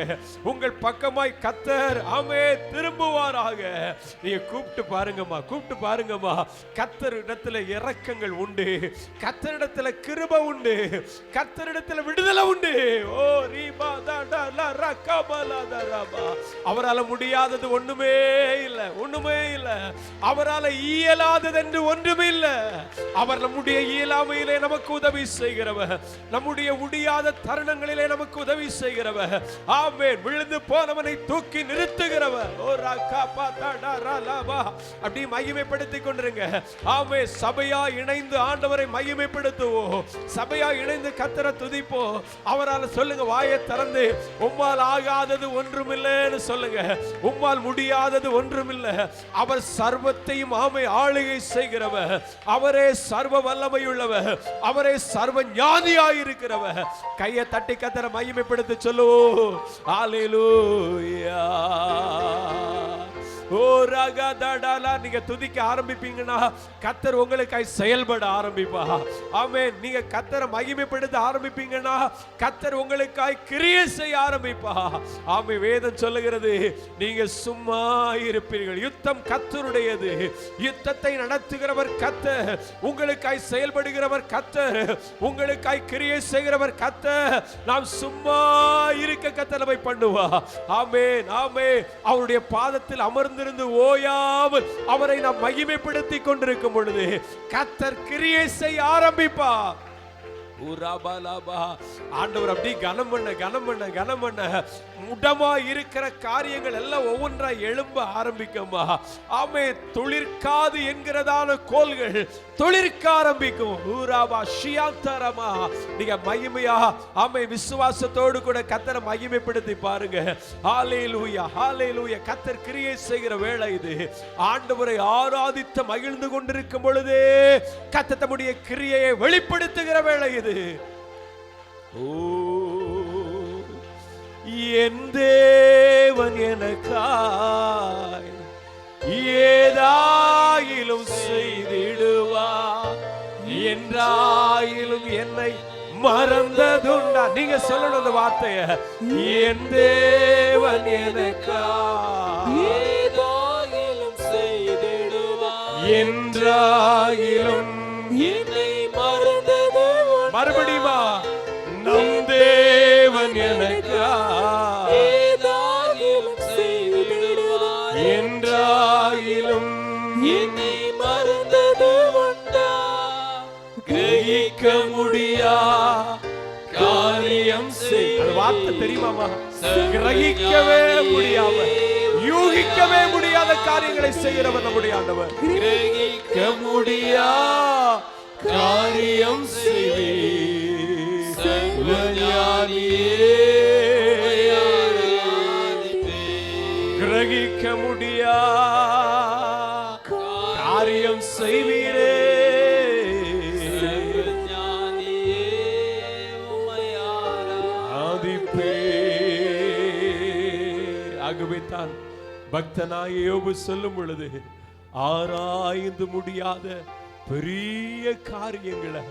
உங்கள் பக்கமாய் கர்த்தர் ஆமே திரும்புவாராக. நீங்க கூப்பிட்டு பாருங்கம்மா, கூப்பிட்டு பாருங்கம்மா. கர்த்தரிடத்துல இரக்கங்கள் உண்டு, கர்த்தரிடத்துல கிருபை உண்டு, கர்த்தரிடத்துல விடுதலை உண்டு. ஓ ரீபா தடா லா ரகபலா தரபா. அவரால் முடியாதது ஒண்ணுமே இல்லை, ஒண்ணுமே இல்லை. அவரால் இயலாதது என்று ஒன்றுமே இல்லை. அவர் நம்முடைய இயலாமையிலே நமக்கு உதவி செய்கிறவர், நம்முடைய முடியாத தருணங்களிலே நமக்கு உதவி செய்கிறவர். ஆமென். விழுந்து போனவனை தூக்கி நிறுத்துகிறவர். ஓ ரகபா தடா ரலபா. அப்படி மகிமைப்படுத்திக் கொண்டிருங்க. ஆமென். சபையா இணைந்து ஆண்டவரை மகிமைப்படுத்துவோம், சபையா இணைந்து கர்த்தரை துதிப்போம். அவரால் சொல்லுங்க, வாயை திறந்து உம்மால் ஆகாதது ஒன்றுமில்லைன்னு சொல்லுங்க, உம்மால் முடியாதது ஒன்றுமில்லை. அவர் சர்வத்தையும் ஆமை ஆளுகை செய்கிறவர், அவரே சர்வ வல்லமையுள்ளவர், அவரே சர்வ ஞானியாயிருக்கிறவர். கையை தட்டி கர்த்தரை மகிமைப்படுத்தி சொல்லுவோம். ஹல்லேலூயா. ஓ ரகதடலா. நீங்க துதிக்க ஆரம்பிப்பீங்கன்னா கர்த்தர் உங்களுக்காய் செயல்பட ஆரம்பிப்பா. ஆமென். நீங்க கர்த்தரை மகிமைப்படுத்த ஆரம்பிப்பீங்கன்னா கர்த்தர் உங்களுக்காய் கிரியை செய்ய ஆரம்பிப்பா. ஆமென். வேதம் சொல்லுகிறது, நீங்க சும்மா இருப்பீர்கள். யுத்தம் கர்த்தருடையது, யுத்தத்தை நடத்துகிறவர் கர்த்தர், உங்களுக்காய் செயல்படுகிறவர் கர்த்தர், உங்களுக்காய் கிரியை செய்கிறவர் கர்த்தர். நாம் சும்மா இருக்க கர்த்தர் நம்மை பண்ணுவா. ஆமென், ஆமென். அவருடைய பாதத்தில் அமர்ந்து ஓயாமல் அவரை நாம் மகிமைப்படுத்திக் கொண்டிருக்கும் பொழுது கர்த்தர் கிரியை செய்ய ஆரம்பிப்பா. ஆண்டவர் அப்படி கனம் பண்ண கனம் பண்ண கனம் பண்ண முடமா இருக்கிற காரியங்கள் எல்லாம் ஒவ்வொன்றா எழும்ப ஆரம்பிக்குமா. ஆமே. துளிர்க்காது என்கிறதான கோல்கள் துளிர்க்க ஆரம்பிக்கும். நீங்க மகிமையா ஆமே விசுவாசத்தோடு கூட கர்த்தரை மகிமைப்படுத்தி பாருங்க. ஹல்லேலூயா, ஹல்லேலூயா. கர்த்தர் கிரியை செய்கிற வேளை இது. ஆண்டவரை ஆராதித்து மகிழ்ந்து கொண்டிருக்கும் பொழுதே கர்த்தர் தம்முடைய கிரியையை வெளிப்படுத்துகிற வேளை இது. ஓ என் தேவன் எனக்காய் ஏதாயிலும் செய்திடுவார், என்றாயிலும் என்னை மறந்ததுண்டா. நீங்க சொல்லணும் அந்த வார்த்தைய. என் தேவன் எனக்காய் ஏதாயிலும் செய்திடுவார், என்றாயிலும் என்னை மறந்தது மறுபடியுமா. நம் தேவன் எனக்காய் ஏதாயிலும் செய்திடுவார், என்றாயிலும் என்னை மறந்தது உண்டா. கிரகிக்க முடியா காரியம் செய். அந்த வார்த்தை தெரியுமாமா? கிரகிக்கவே முடியாம யூகிக்கவே முடியாத காரியங்களை செய்கிறவர் நம்முடைய ஆண்டவர். கிரகிக்க முடியா காரியம் செய்வே கிரகிக்க முடியா காரியம் செய்வீரே. ஆகவேதான் பக்தனாய யோபு சொல்லும் பொழுது, ஆராய்ந்து முடியாத பெரிய காரியங்களை,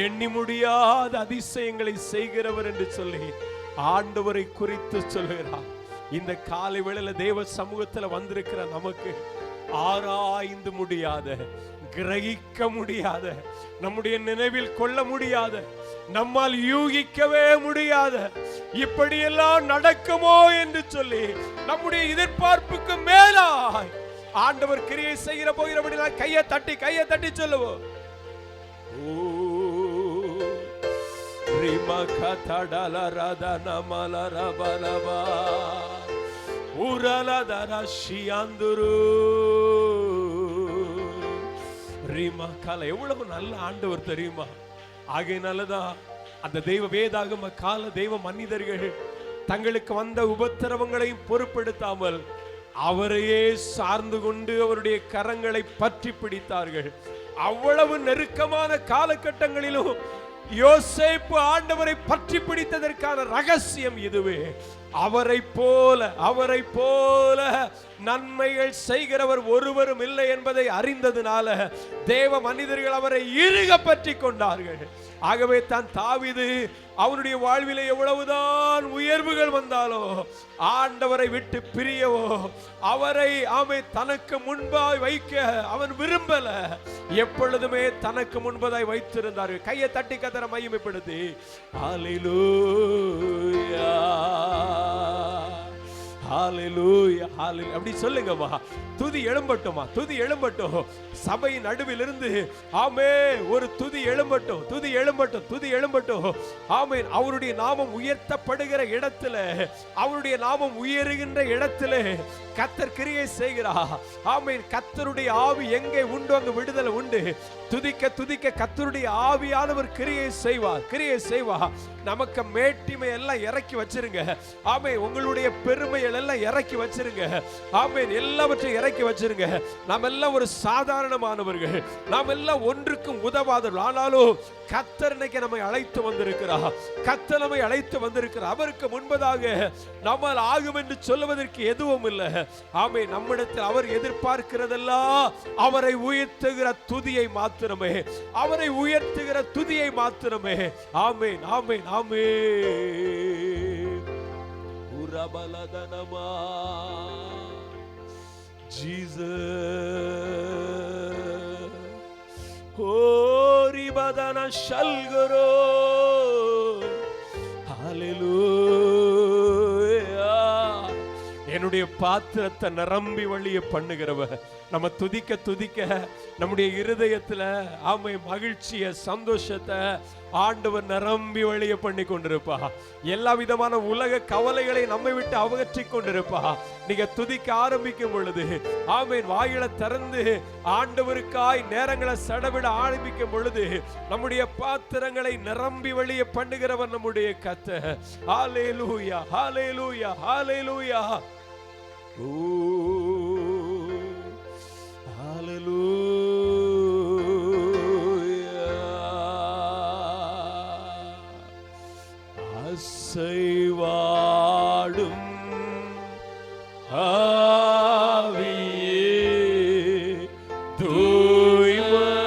எண்ணி முடியாத அதிசயங்களை செய்கிறவர் என்று சொல்லி ஆண்டவரை குறித்து சொல்கிறார். இந்த காலை வேளையில தேவ சமூகத்துல வந்திருக்கிற நமக்கு ஆராய்ந்து முடியாத, கிரகிக்க முடியாத, நம்முடைய நினைவில் கொள்ள முடியாத, நம்மால் யூகிக்கவே முடியாத, இப்படியெல்லாம் நடக்குமோ என்று சொல்லி நம்முடைய எதிர்பார்ப்புக்கு மேலாய் ஆண்டவர் கிரியை செய்கிற போகிறபடி கையை தட்டி சொல்லுவோம். எவ்வளவு நல்ல ஆண்டவர் தெரியுமா? ஆகையினாலதான் அந்த தெய்வ வேதாகம கால தெய்வ மனிதர்கள் தங்களுக்கு வந்த உபத்திரவங்களையும் பொறுப்பெடுத்தாமல் அவரையே சார்ந்து கொண்டு அவருடைய கரங்களை பற்றி பிடித்தார்கள். அவ்வளவு நெருக்கமான காலகட்டங்களிலும் யோசேப்பு ஆண்டவரை பற்றி பிடித்ததற்கான ரகசியம் இதுவே. அவரை போல நன்மைகள் செய்கிறவர் ஒருவரும் இல்லை என்பதை அறிந்ததுனால தேவ மனிதர்கள் அவரை இறுக பற்றி கொண்டார்கள். ஆகவே தான் தாவீது அவனுடைய வாழ்விலே எவ்வளவுதான் உயர்வுகள் வந்தாலோ ஆண்டவரை விட்டு பிரியவோ அவரை தனக்கு முன்பாய் வைக்க அவன் விரும்பல. எப்பொழுதுமே தனக்கு முன்பதாய் வைத்திருந்தார்கள். கையை தட்டி கதற மகிமைப்படுத்தி ஹல்லேலூயா ஹல்லேலூயா ஹல்லேலூயா அப்படி சொல்லுங்கம்மா. துதி எழும்பட்டுமா, துதி எழும்பட்டும். சபை நடுவில் இருந்து ஒரு துதி எழும்பட்டும். ஆமென். அவருடைய நாமம் உயர்த்தப்படுகிற இடத்துல, அவருடைய நாமம் உயருகின்ற இடத்துல கர்த்தர் கிரியை செய்கிறார். ஆமென். கர்த்தருடைய ஆவி எங்கே உண்டு அங்கு விடுதலை உண்டு. துதிக்க கர்த்தருடைய ஆவியானவர் கிரியை செய்வார். நமக்கு மேட்டிமை எல்லாம் இறக்கி வச்சிருங்க. ஆமென். உங்களுடைய பெருமைகள் எல்லாம் இறக்கி வச்சிருங்க. ஆமென். எல்லாவற்றையும் இறக்கி வச்சிருங்க. நாம் எல்லாம் ஒரு சாதாரணமானவர்கள், நாம் எல்லாம் ஒன்றுக்கும் உதவாதவர்கள். ஆனாலும் கர்த்தர் இன்னைக்கு நம்மை அழைத்து வந்திருக்கிறார். அவருக்கு முன்பதாக நம்மால் ஆகும் என்று சொல்லுவதற்கு எதுவும் இல்லை. ஆமென். நம்மிடத்தில் அவர் எதிர்பார்க்கிறதெல்லாம் அவரை உயர்த்துகிற துதியை மாத்திரமே. ஆமென் ஆமென் ஆமென். உரபலதனமா Jesus Hori badana shalgoro Hallelujah. என்னுடைய பாத்திரத்தை நிரம்பி வழிய பண்ணுகிறவர். நம்ம துதிக்க நம்முடைய இருதயத்துல மகிழ்ச்சிய சந்தோஷத்தை ஆண்டவர் நிரம்பி வழிய பண்ணி கொண்டிருப்பா. எல்லா விதமான உலக கவலைகளை நம்மை விட்டு அகற்றி கொண்டிருப்பா. நீங்க துதிக்க ஆரம்பிக்கும் பொழுது வாயில திறந்து ஆண்டவருக்காய் நேரங்களை செலவிட ஆரம்பிக்கும் பொழுது நம்முடைய பாத்திரங்களை நிரம்பி வழிய பண்ணுகிறவர் நம்முடைய கர்த்தர். ஹல்லேலூயா ஹல்லேலூயா ஹல்லேலூயா. அசைவாடும் ஆவியே தூய்மையே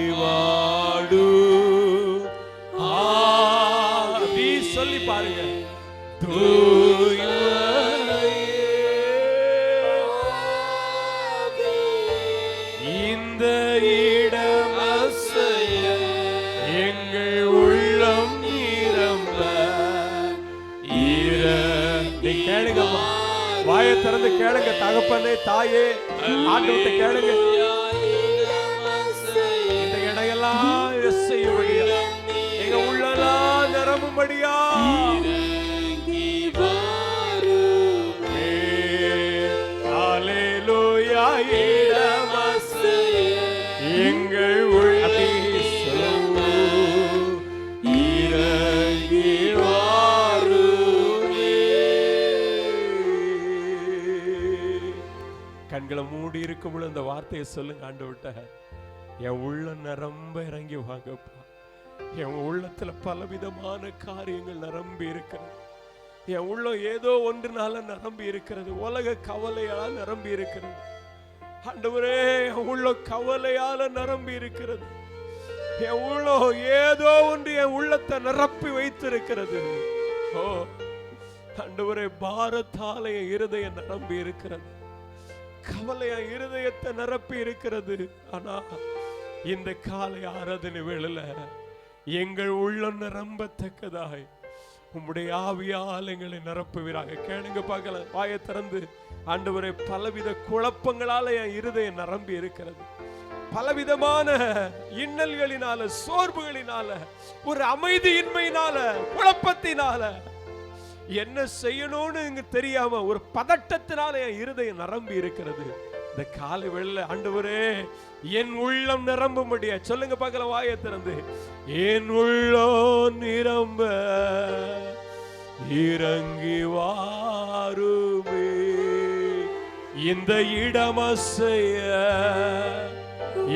அசைவாடும் ஆவி சொல்லி பாருங்க. இந்த இடம் அசைய எங்கள் உள்ளம் நிரம்ப கேளுங்கம்மா. வாயை திறந்து கேளுங்க. தகப்பனே தாயே ஆண்டவர்கிட்ட கேளுங்க. இந்த இடையெல்லாம் செய்யும்படியா, எங்க உள்ளெல்லாம் நிரம்பும்படியா எங்கள் கண்களை மூடி இருக்கும் பொழுது அந்த வார்த்தையை சொல்லுங்க. ஆண்டவர்ட்ட என் உள்ள நிரம்ப இறங்கி வாங்கப்பா. என் உள்ளத்துல பலவிதமான காரியங்கள் நிரம்பி இருக்கிறது. என் உள்ளம் ஏதோ ஒன்றுனால நிரம்பி இருக்கிறது. உலக கவலையால் நிரம்பி இருக்கிறது. ஆண்டவரே, என் உள்ளம் கவலையால நிரம்பி இருக்கிறது. என் உள்ளம் ஏதோ ஒன்று என் உள்ளத்தை நிரப்பி வைத்திருக்கிறது. ஓ ஆண்டவரே, பாரத்தால என் இருதயம் நிரம்பி இருக்கிறது, கவலையா இருதயத்தை நிரப்பி இருக்கிறது. ஆனா இந்த காலை ஆராதனை வேளையில எங்கள் உள்ளம் நிரம்பத்தக்கதாய் உம்முடைய ஆவியால் எங்களை நிரப்புவீராக. கேளுங்க பார்க்கலாம், வாயை திறந்து. ஆண்டவரே, பலவித குழப்பங்களால என் இருதயம் நிரம்பி இருக்கிறது, பலவிதமான இன்னல்களினால, சோர்வுகளினால, ஒரு அமைதியின்மையினால, குழப்பத்தினால, என்ன செய்யணும்னு இங்க தெரியாம ஒரு பதட்டத்தினால என் இருதயம் நிரம்பி இருக்கிறது. இந்த காலை வேளையில ஆண்டவரே, என் உள்ளம் நிரம்பும்படியா சொல்லுங்க பார்க்கலாம், வாயை திறந்து. என் உள்ளம் நிரம்ப இறங்கி வாருமே, இந்த இடம் அசைய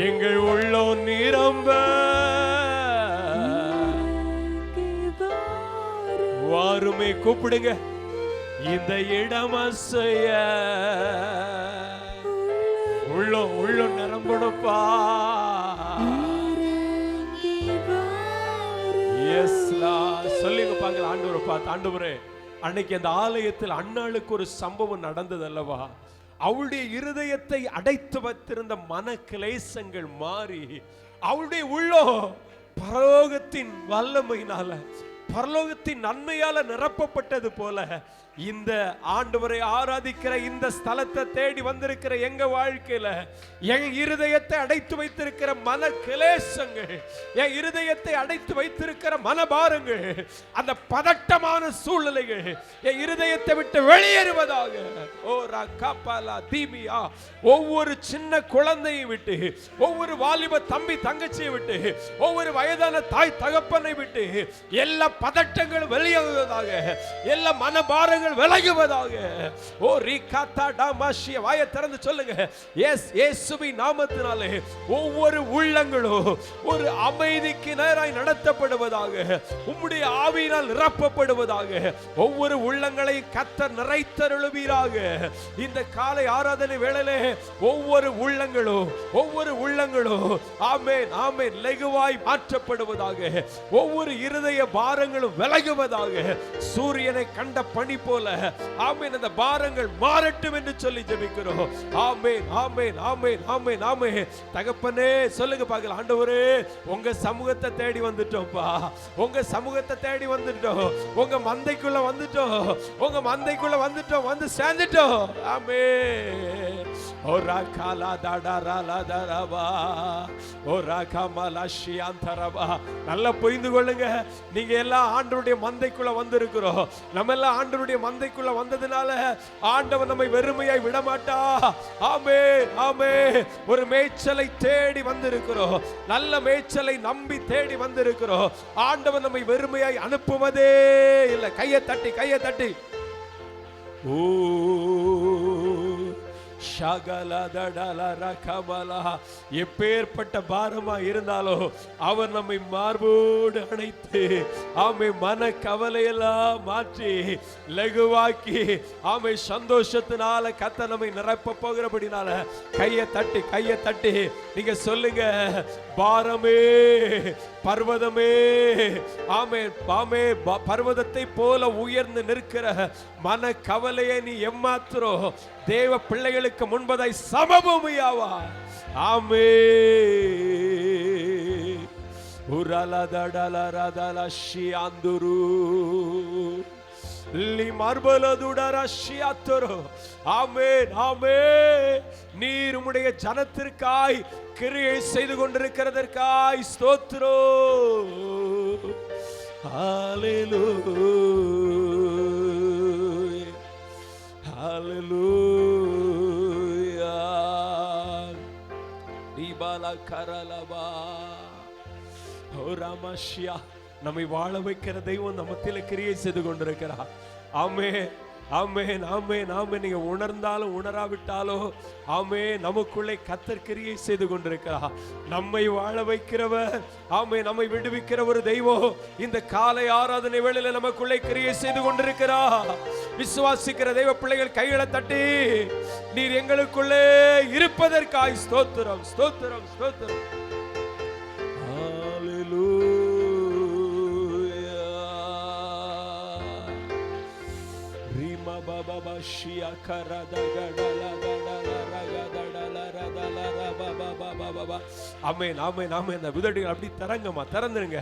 எங்கள் உள்ளம் நிரம்ப வாருமே. கூப்பிடுங்க, இந்த இடம் அசைய உள்ளம் உள்ளம் நிரம்பணுப்பா. சொல்லுங்க பார்க்கலாம், ஆண்டவரை பார்த்து. ஆண்டவரே, அன்னைக்கு அந்த ஆலயத்தில் அன்னாளுக்கு ஒரு சம்பவம் நடந்தது அல்லவா? அவளுடைய இருதயத்தை அடைத்து வைத்திருந்த மன கிளேசங்கள் மாறி அவளுடைய உள்ளம் பரலோகத்தின் வல்லமையினால, பரலோகத்தின் நன்மையால நிரப்பப்பட்டது போல இந்த ஆண்டவரை ஆராதிக்கிற இந்த ஸ்தலத்தை தேடி வந்திருக்கிற எங்க வாழ்க்கையில என் இருதயத்தை அடைத்து வைத்திருக்கிற மன கிளேசங்கள், என் இருதயத்தை அடைத்து வைத்திருக்கிற மனபாரங்கள், அந்த பதட்டமான சூழ்நிலைகள் என் இருதயத்தை விட்டு வெளியேறுவதாக. ஓ ரகபலா தீமியா, ஒவ்வொரு சின்ன குழந்தையை விட்டு, ஒவ்வொரு வாலிப தம்பி தங்கச்சியை விட்டு, ஒவ்வொரு வயதான தாய் தகப்பனை விட்டு எல்லா பதட்டங்களும் வெளியாகுவதாக, எல்லா மனபாரங்கள் விலகுவதாக. ஓ ரிகாத்தா டாமாஷிய, வாயை திறந்து சொல்லுங்க. எஸ், இயேசுவின் நாமத்தினாலே ஒவ்வொரு உள்ளங்களும் ஒரு அமைதிக்கு நேராய் நடத்தப்படுவதாக, உம்முடைய ஆவியினால் நிரப்பப்படுவதாக. ஒவ்வொரு உள்ளங்களை கர்த்தர் நிறைத்தருளுவீராக. இந்த காலை ஆராதனை வேளையிலே ஒவ்வொரு உள்ளங்களும், ஒவ்வொரு உள்ளங்களும் ஆமென் ஆமென் லகுவாய் மாற்றப்படுவதாக. ஒவ்வொரு இருதய பாரங்களும் விலகுவதாக. சூரியனை கண்ட பனி போல ஆமென், அந்த பாரங்கள் மாறட்டும் என்று சொல்லி ஜெபிக்கிறோம். ஆமென் ஆமென் ஆமென் ஆமென் ஆமென். தகப்பனே, சொல்லுங்க பார்க்கலாம், ஆண்டவரே, உங்க சமூகத்தை தேடி வந்துட்டோம்ப்பா, உங்க சமூகத்தை தேடி வந்துட்டோம், உங்க மந்தைக்குள்ள வந்துட்டோம், உங்க மந்தைக்குள்ள வந்துட்டோம், வந்து சேர்ந்துட்டோம். ஆமென். ஓரா காலா தடரலா தரபா, ஓரா கமலா ஷியாந்தரபா. நல்லா புரிந்து கொள்ளுங்க, நீங்க எல்லாம் ஆண்டவருடைய மந்தைக்குள்ள வந்திருக்கிறோம். நம்ம எல்லாம் ஆண்டவருடைய மந்தைக்குள்ள வந்ததுனால ஆண்டவர் நம்மை வெறுமையாய் விடமாட்டா. ஆமென் ஆமென். ஒரு மேய்ச்சலை தேடி வந்திருக்கிறோம், நல்ல மேய்ச்சலை நம்பி தேடி வந்திருக்கிறோம். ஆண்டவர் நம்மை வெறுமையாய் அனுப்புவதே இல்லை. கையை தட்டி, கையை தட்டி. ஓ எப்பேற்பட்ட பாரமா இருந்தாலும் அவர் நம்மை மார்போடு அணைத்து ஆமை மன கவலையெல்லாம் மாற்றி லகுவாக்கி ஆமை சந்தோஷத்தினால கர்த்தர் நம்மை நிரப்ப போகிறபடினால கையை தட்டி, கையை தட்டி நீங்க சொல்லுங்க, பாரமே பர்வதமே, ஆமே ஆமே, பர்வதத்தை போல உயர்ந்து நிற்கிற மன கவலையை நீ எம்மாத்திரோ தேவ பிள்ளைகளுக்கு முன்பதாய் சமபூமியாவா. ஆமே. உரலதடலரதலஷியாந்துரு ஆமென் ஆமென். நீர் உம்முடைய ஜனத்திற்காய் கிரியை செய்து கொண்டிருக்கிறதற்காய் ஸ்தோத்திரம். ஹல்லேலூயா ஹல்லேலூயா. தீபாலா கரலபா. ஓ ராமஷ்யா, நம்மை வாழ வைக்கிற தெய்வம் நம்ம மத்தியில கிரியை செய்து கொண்டிருக்கிறார். ஆமென் ஆமென் ஆமென் ஆமென். நீங்க உணர்ந்தாலும் உணராவிட்டாலும் ஆமே, நமக்குள்ளே கர்த்தர் கிரியை செய்து கொண்டிருக்கிறார். நம்மை வாழ வைக்கிறவர், ஆமே, நம்மை விடுவிக்கிற ஒரு தெய்வம் இந்த காலை ஆராதனை வேளையில நமக்குள்ளே கிரியை செய்து கொண்டிருக்கிறார். விசுவாசிக்கிற தெய்வ பிள்ளைகள் கைகளை தட்டி, நீர் எங்களுக்குள்ளே இருப்பதற்காய் ஸ்தோத்திரம் ஸ்தோத்திரம் ஸ்தோத்திரம். ஹல்லேலூயா. ஆமென் ஆமென் ஆமென். அந்த உதடுகள் அப்படி தரங்கம்மா, திறந்துருங்க.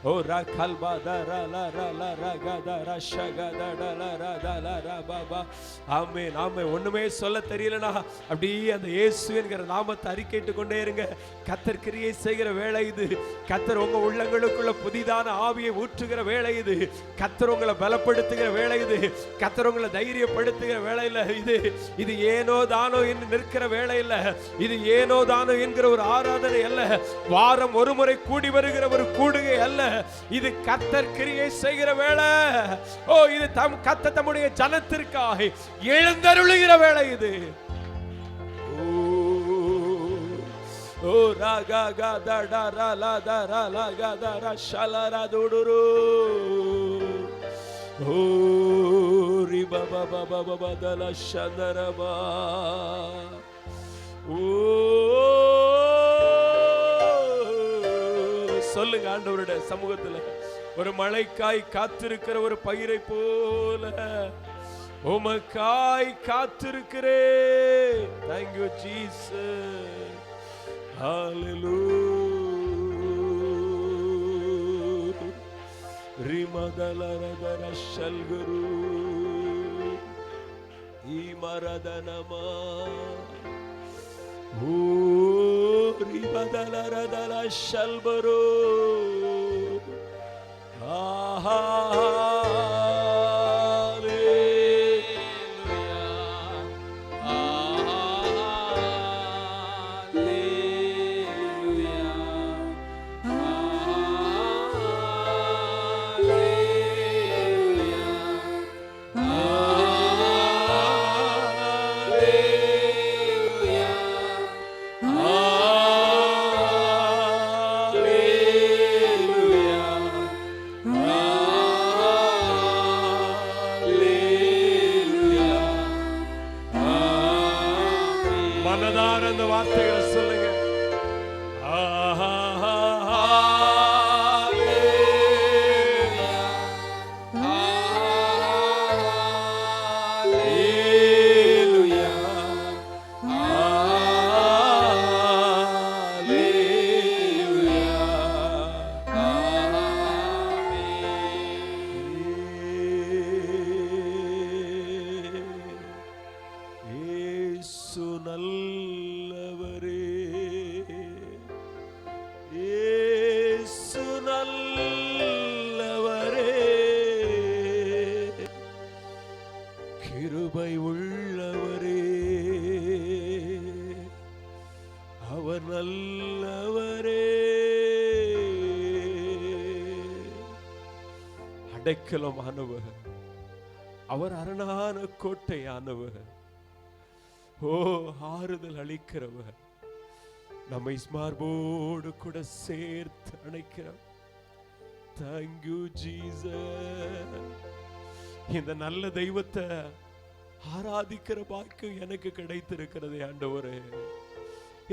ஓ ரா கல்பா தரா லா ரா லா ரா கா தரா ஷகா தடா லா ரா தா லா ரா பாபா. ஆமென் ஆமென். ஒண்ணுமே சொல்ல தெரியலனா அப்படியே அந்த இயேசு என்கிற நாமத்தை அறிக்கையிட்டு கொண்டே இருங்க. கர்த்தர் கிரியை செய்கிற வேளை இது. கர்த்தர் உங்க உள்ளங்களுக்குள்ள புதிதான ஆவியை ஊற்றுகிற வேளை இது. கர்த்தர் உங்களை பலப்படுத்துகிற வேளை இது. கர்த்தர் உங்களை தைரியப்படுத்துகிற வேளை இல்ல இது. இது ஏனோ தானோ என்று நிற்கிற வேளை இல்ல. இது ஏனோ தானோ என்கிற ஒரு ஆராதனை அல்ல. வாரம் ஒரு முறை கூடி வருகிற ஒரு கூடுகை அல்ல. இது கர்த்தர் கிரியை செய்கிற வேளை. ஓ, இது கர்த்தர் தம்முடைய ஜனத்திற்காக எழுந்தருளுகிற வேளை இது. ஓ ராகா கா தடா ரா லா தா ரா லா கா தா ரா ஷலா ரா துடுரு. ஓ ரி பா பா பா பா பா பா தலா ஷந்தரபா. ஓ சொல்லுங்க, ஆண்டவருடைய சமூகத்துல ஒரு மழைக்காய் காத்திருக்கிற ஒரு பயிரை போல உமக்காய் காத்திருக்கிறே. Thank you Jesus. Hallelujah. Rimadalaradara shalguru Imaradanama. Oh, Rimadalaradara shalburu. மனதார அந்த வார்த்தைகளை சொல்லுங்க. கிருபை உள்ளவரே, அவர் நல்லவரே. அடைக்கலமானவர், அவர் அரணான கோட்டையானவர். ஓ, ஆறுதல் அளிக்கிறவர், நம்மை மார்போடு கூட சேர்த்து அணைக்கிறார். Thank you Jesus. இந்த நல்ல தெய்வத்தை ஆராதிக்கிற பாக்கியம் எனக்கு கிடைத்திருக்கிறது ஆண்டவரே.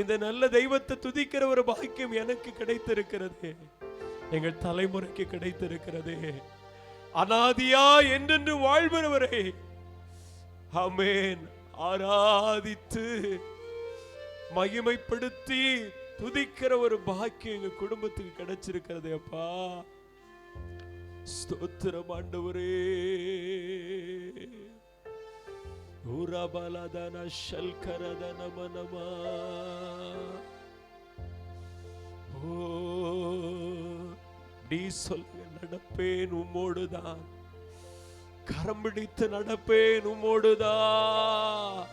இந்த நல்ல தெய்வத்தை துதிக்கிற ஒரு பாக்கியம் எனக்கு கிடைத்திருக்கிறது. எங்கள் தலைமுறைக்கு கிடைத்திருக்கிறது. அநாதியா என்றென்று வாழ்பவரே, ஆமென். ஆராதித்து மகிமைப்படுத்தி துதிக்கிற ஒரு பாக்கியம் எங்க குடும்பத்துக்கு கிடைச்சிருக்கிறது அப்பா. ஸ்தோத்திரம் ஆண்டவரே. ஊராபாலதன ஷல்கரதன மனமா. ஓ, நீ சொல்லுங்க, நடப்பேன் உம்மோடுதான், கரம் பிடித்து நடப்பேன் உம்மோடுதான்,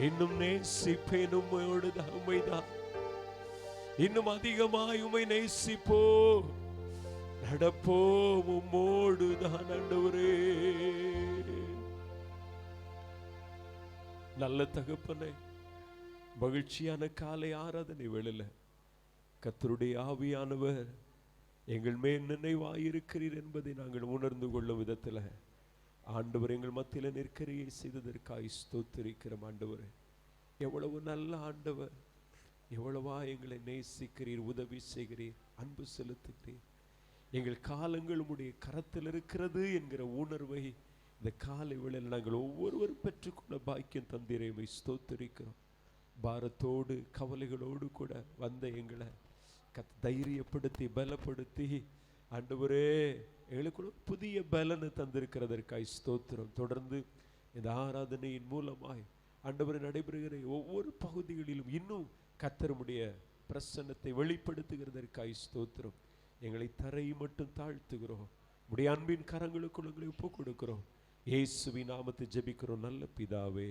இன்னும் நேசிப்பேன் உம்மையோடுதான், உம்மைதான் இன்னும் அதிகமாய் உம்மை நேசிப்போ, நடப்போம் உம்மோடுதான் ஆண்டவரே. நல்ல தகப்பனே, மகிழ்ச்சியான காலை ஆராதனை வேளையில கர்த்தருடைய ஆவியானவர் எங்கள் மேல் நினைவாயிருக்கிறீர் என்பதை நாங்கள் உணர்ந்து கொள்ளும் விதத்தில் ஆண்டவர் எங்கள் மத்தியில நெருக்கரியை செய்ததற்காய் ஸ்தோத்திரிக்கிறோம். ஆண்டவர் எவ்வளவு நல்ல ஆண்டவர், எவ்வளவா எங்களை நேசிக்கிறீர், உதவி செய்கிறீர், அன்பு செலுத்துகிறீர். எங்கள் காலங்கள் உம்முடைய கரத்தில் இருக்கிறது என்கிற உணர்வை இந்த காலை வேளையில் நாங்கள் ஒவ்வொருவரும் பெற்றுக்கொள்ள பாக்கியம் தந்தீரை ஸ்தோத்திரிக்கிறோம். பாரத்தோடு கவலைகளோடு கூட வந்த எங்களை தைரியப்படுத்தி பலப்படுத்தி ஆண்டவரே எங்களுக்குள்ள புதிய பலனை தந்திருக்கிறதற்காய் ஸ்தோத்திரம். தொடர்ந்து இந்த ஆராதனையின் மூலமாய் ஆண்டவரை நடைபெறுகிற ஒவ்வொரு பகுதிகளிலும் இன்னும் கர்த்தருடைய பிரசன்னத்தை வெளிப்படுத்துகிறதற்காய் ஸ்தோத்திரம். எங்களை தரை மட்டும் தாழ்த்துகிறோம். உடைய அன்பின் கரங்களுக்குள் எங்களை ஒப்புக் கொடுக்கிறோம். இயேசுவின் நாமத்தை ஜெபிக்கிறோம் நல்ல பிதாவே.